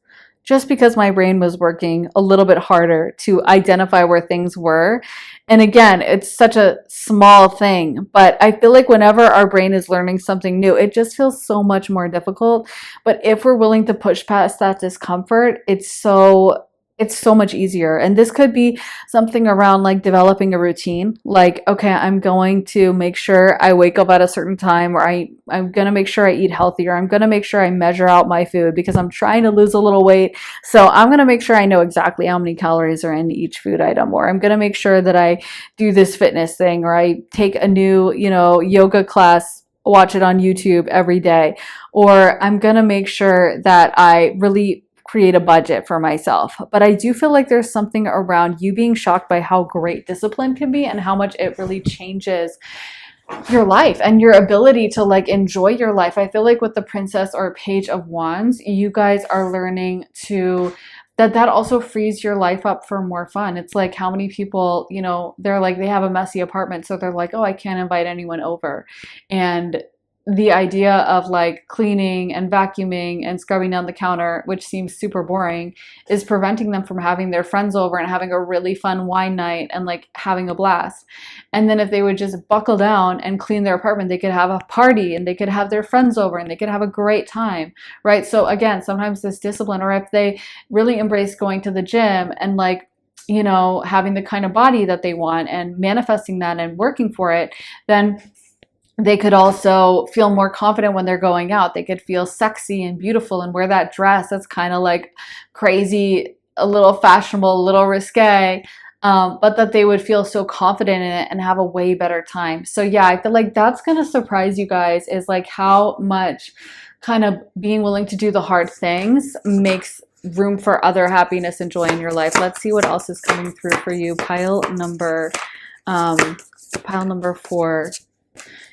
because my brain was working a little bit harder to identify where things were. And again, it's such a small thing, but I feel like whenever our brain is learning something new, it just feels so much more difficult. But if we're willing to push past that discomfort, it's so much easier. And this could be something around like developing a routine. Like, okay, I'm going to make sure I wake up at a certain time, or I'm going to make sure I eat healthier. I'm going to make sure I measure out my food because I'm trying to lose a little weight. So I'm going to make sure I know exactly how many calories are in each food item, or I'm going to make sure that I do this fitness thing, or I take a new, yoga class, watch it on YouTube every day, or I'm going to make sure that I really create a budget for myself. But I do feel like there's something around you being shocked by how great discipline can be and how much it really changes your life and your ability to like enjoy your life. I feel like with the Princess or Page of Wands, you guys are learning to that also frees your life up for more fun. It's like how many people, they're like, they have a messy apartment, so they're like, oh, I can't invite anyone over. And the idea of like cleaning and vacuuming and scrubbing down the counter, which seems super boring, is preventing them from having their friends over and having a really fun wine night and like having a blast. And then if they would just buckle down and clean their apartment, they could have a party and they could have their friends over and they could have a great time, right? So again, sometimes this discipline, or if they really embrace going to the gym and like, having the kind of body that they want and manifesting that and working for it, then they could also feel more confident when they're going out. They could feel sexy and beautiful and wear that dress that's kind of like crazy, a little fashionable, a little risque, but that they would feel so confident in it and have a way better time. So yeah, I feel like that's going to surprise you guys, is like how much kind of being willing to do the hard things makes room for other happiness and joy in your life. Let's see what else is coming through for you. Pile number 4.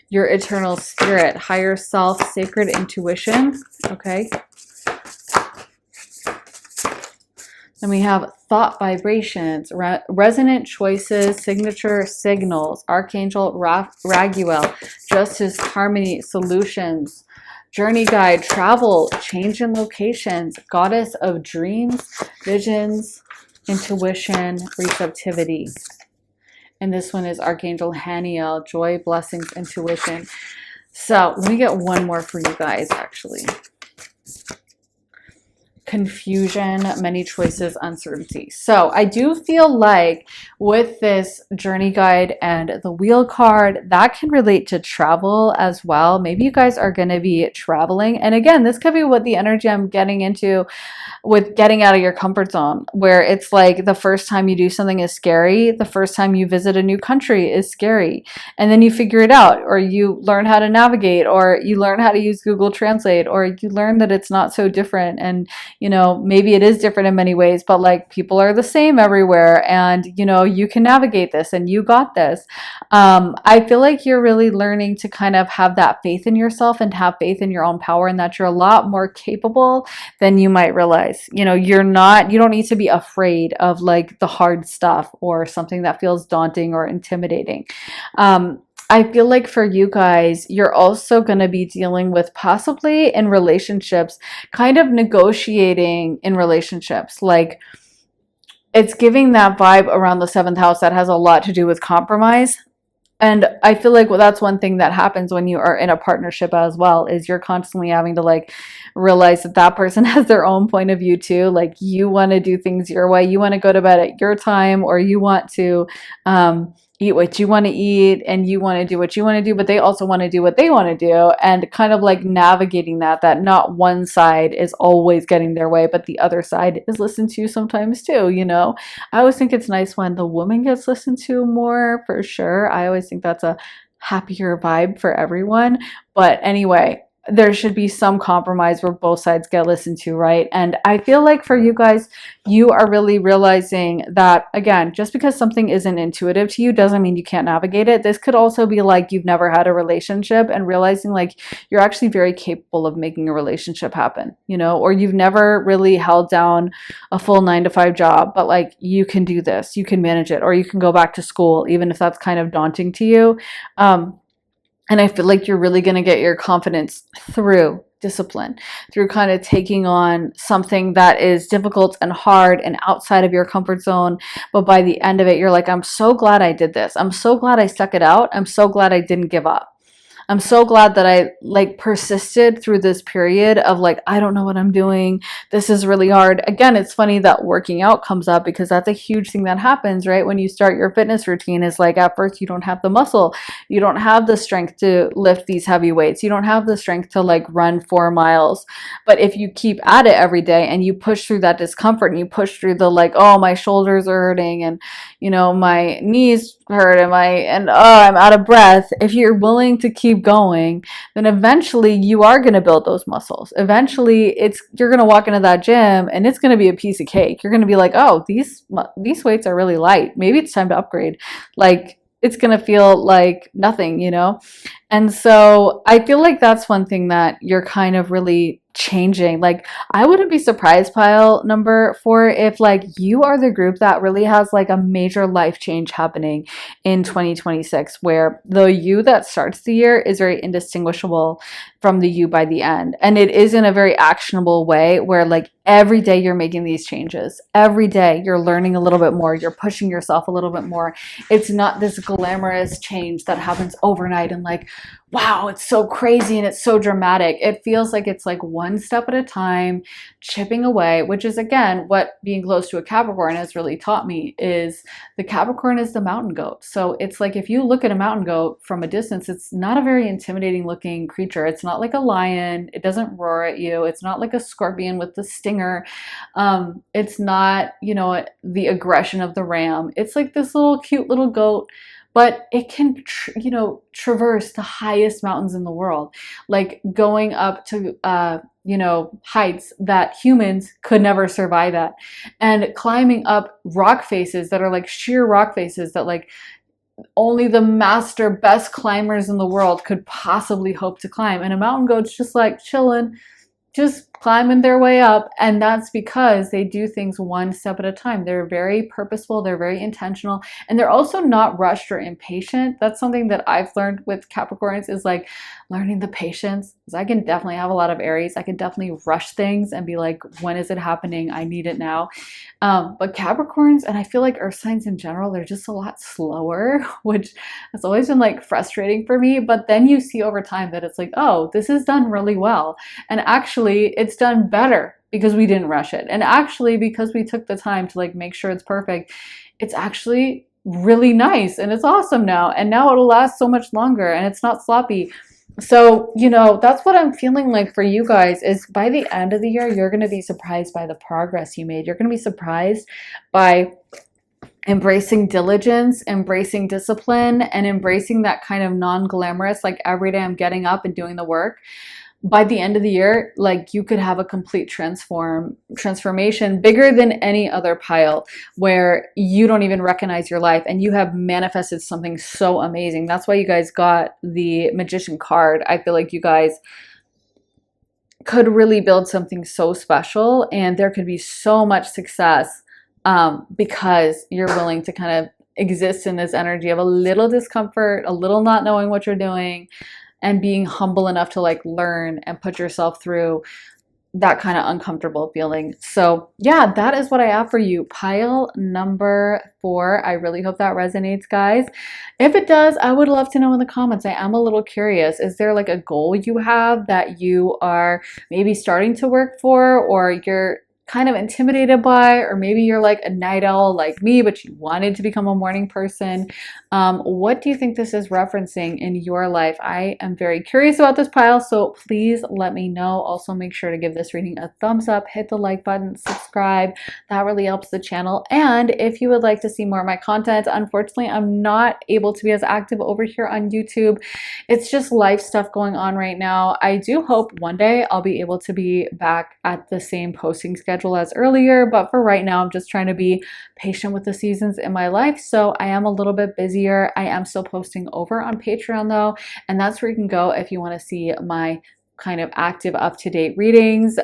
Your eternal spirit, higher self, sacred intuition. Okay. Then we have thought vibrations, resonant choices, signature signals, Archangel Raguel, justice, harmony, solutions, journey guide, travel, change in locations, goddess of dreams, visions, intuition, receptivity. And this one is Archangel Haniel, joy, blessings, intuition. So let me get one more for you guys, actually. Confusion, many choices, uncertainty. So I do feel like with this journey guide and the wheel card, that can relate to travel as well. Maybe you guys are going to be traveling. And again, this could be what the energy I'm getting into with getting out of your comfort zone, where it's like the first time you do something is scary. The first time you visit a new country is scary. And then you figure it out, or you learn how to navigate, or you learn how to use Google Translate, or you learn that it's not so different. And, maybe it is different in many ways, but like people are the same everywhere. And, you can navigate this and you got this. I feel like you're really learning to kind of have that faith in yourself and have faith in your own power, and that you're a lot more capable than you might realize. You don't need to be afraid of like the hard stuff or something that feels daunting or intimidating. I feel like for you guys, you're also going to be dealing with possibly in relationships, kind of negotiating in relationships. Like it's giving that vibe around the 7th house that has a lot to do with compromise. And I feel like that's one thing that happens when you are in a partnership as well, is you're constantly having to like realize that person has their own point of view too. Like you want to do things your way. You want to go to bed at your time, or you want to eat what you want to eat, and you want to do what you want to do, but they also want to do what they want to do, and kind of like navigating that not one side is always getting their way, but the other side is listened to sometimes too. I always think it's nice when the woman gets listened to more, for sure. I always think that's a happier vibe for everyone. But anyway, there should be some compromise where both sides get listened to, right? And I feel like for you guys, you are really realizing that, again, just because something isn't intuitive to you doesn't mean you can't navigate it. This could also be like you've never had a relationship and realizing like you're actually very capable of making a relationship happen, you know, or you've never really held down a full 9 to 5 job, but like you can do this, you can manage it, or you can go back to school, even if that's kind of daunting to you. And I feel like you're really going to get your confidence through discipline, through kind of taking on something that is difficult and hard and outside of your comfort zone. But by the end of it, you're like, I'm so glad I did this. I'm so glad I stuck it out. I'm so glad I didn't give up. I'm so glad that I like persisted through this period of like, I don't know what I'm doing. This is really hard. Again, it's funny that working out comes up because that's a huge thing that happens, right? When you start your fitness routine, is like at first you don't have the muscle. You don't have the strength to lift these heavy weights. You don't have the strength to like run 4 miles. But if you keep at it every day and you push through that discomfort and you push through the like, oh, my shoulders are hurting and, you know, my knees hurt and oh, I'm out of breath. If you're willing to keep going, then eventually you are going to build those muscles. Eventually you're going to walk into that gym and it's going to be a piece of cake. You're going to be like, oh, these weights are really light. Maybe it's time to upgrade. Like it's going to feel like nothing, you know? And so I feel like that's one thing that you're kind of really changing. Like I wouldn't be surprised, pile number 4, if like you are the group that really has like a major life change happening in 2026, where the you that starts the year is very indistinguishable from the you by the end. And it is in a very actionable way where like every day you're making these changes. Every day you're learning a little bit more. You're pushing yourself a little bit more. It's not this glamorous change that happens overnight and like, wow, it's so crazy and it's so dramatic. It feels like it's like one step at a time, chipping away, which is again what being close to a Capricorn has really taught me, is the Capricorn is the mountain goat. So it's like if you look at a mountain goat from a distance, it's not a very intimidating looking creature. It's not like a lion. It doesn't roar at you. It's not like a scorpion with the stinger. It's not, you know, the aggression of the ram. It's like this little cute little goat, but it can, you know, traverse the highest mountains in the world, like going up to, you know, heights that humans could never survive at, and climbing up rock faces that are like sheer rock faces that like only the master best climbers in the world could possibly hope to climb. And a mountain goat's just like chilling, just climbing their way up. And that's because they do things one step at a time. They're very purposeful, they're very intentional, and they're also not rushed or impatient. That's something that I've learned with Capricorns, is like learning the patience. Because I can definitely have a lot of Aries. I can definitely rush things and be like, when is it happening? I need it now. But Capricorns, and I feel like earth signs in general, they're just a lot slower, which has always been like frustrating for me. But then you see over time that it's like, oh, this is done really well. And actually it's done better because we didn't rush it. And actually, because we took the time to like make sure it's perfect, it's actually really nice and it's awesome now. And now it'll last so much longer and it's not sloppy. So, you know, that's what I'm feeling like for you guys, is by the end of the year, you're going to be surprised by the progress you made. You're going to be surprised by embracing diligence, embracing discipline, and embracing that kind of non-glamorous, like every day I'm getting up and doing the work. By the end of the year, like you could have a complete transformation bigger than any other pile, where you don't even recognize your life and you have manifested something so amazing. That's why you guys got the Magician card. I feel like you guys could really build something so special, and there could be so much success because you're willing to kind of exist in this energy of a little discomfort, a little not knowing what you're doing, and being humble enough to like learn and put yourself through that kind of uncomfortable feeling. So yeah, that is what I have for you, pile number 4. I really hope that resonates, guys. If it does, I would love to know in the comments. I am a little curious. Is there like a goal you have that you are maybe starting to work for, or you're kind of intimidated by, or maybe you're like a night owl like me, but you wanted to become a morning person. What do you think this is referencing in your life? I am very curious about this pile, so please let me know. Also, make sure to give this reading a thumbs up, hit the like button, subscribe. That really helps the channel. And if you would like to see more of my content, unfortunately, I'm not able to be as active over here on YouTube. It's just life stuff going on right now. I do hope one day I'll be able to be back at the same posting schedule as earlier, but for right now, I'm just trying to be patient with the seasons in my life. So I am a little bit busier. I am still posting over on Patreon though, and that's where you can go if you want to see my kind of active up-to-date readings.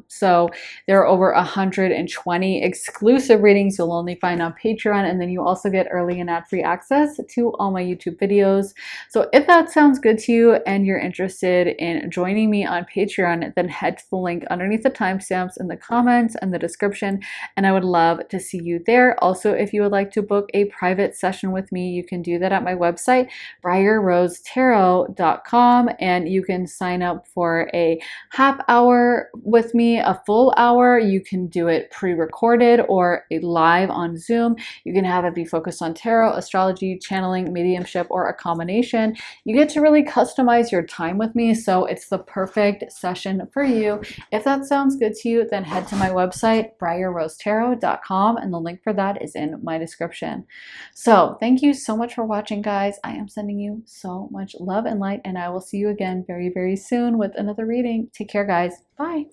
So there are over 120 exclusive readings you'll only find on Patreon, and then you also get early and ad-free access to all my YouTube videos. So if that sounds good to you and you're interested in joining me on Patreon, then head to the link underneath the timestamps in the comments and the description, and I would love to see you there. Also, if you would like to book a private session with me, you can do that at my website, briarrosetarot.com, and you can sign up for a half hour with me, a full hour. You can do it pre-recorded or a live on Zoom. You can have it be focused on tarot, astrology, channeling, mediumship, or a combination. You get to really customize your time with me, so it's the perfect session for you. If that sounds good to you, then head to my website, briarrosetarot.com, and the link for that is in my description. So thank you so much for watching, guys. I am sending you so much love and light, and I will see you again very, very soon with another reading. Take care, guys. Bye.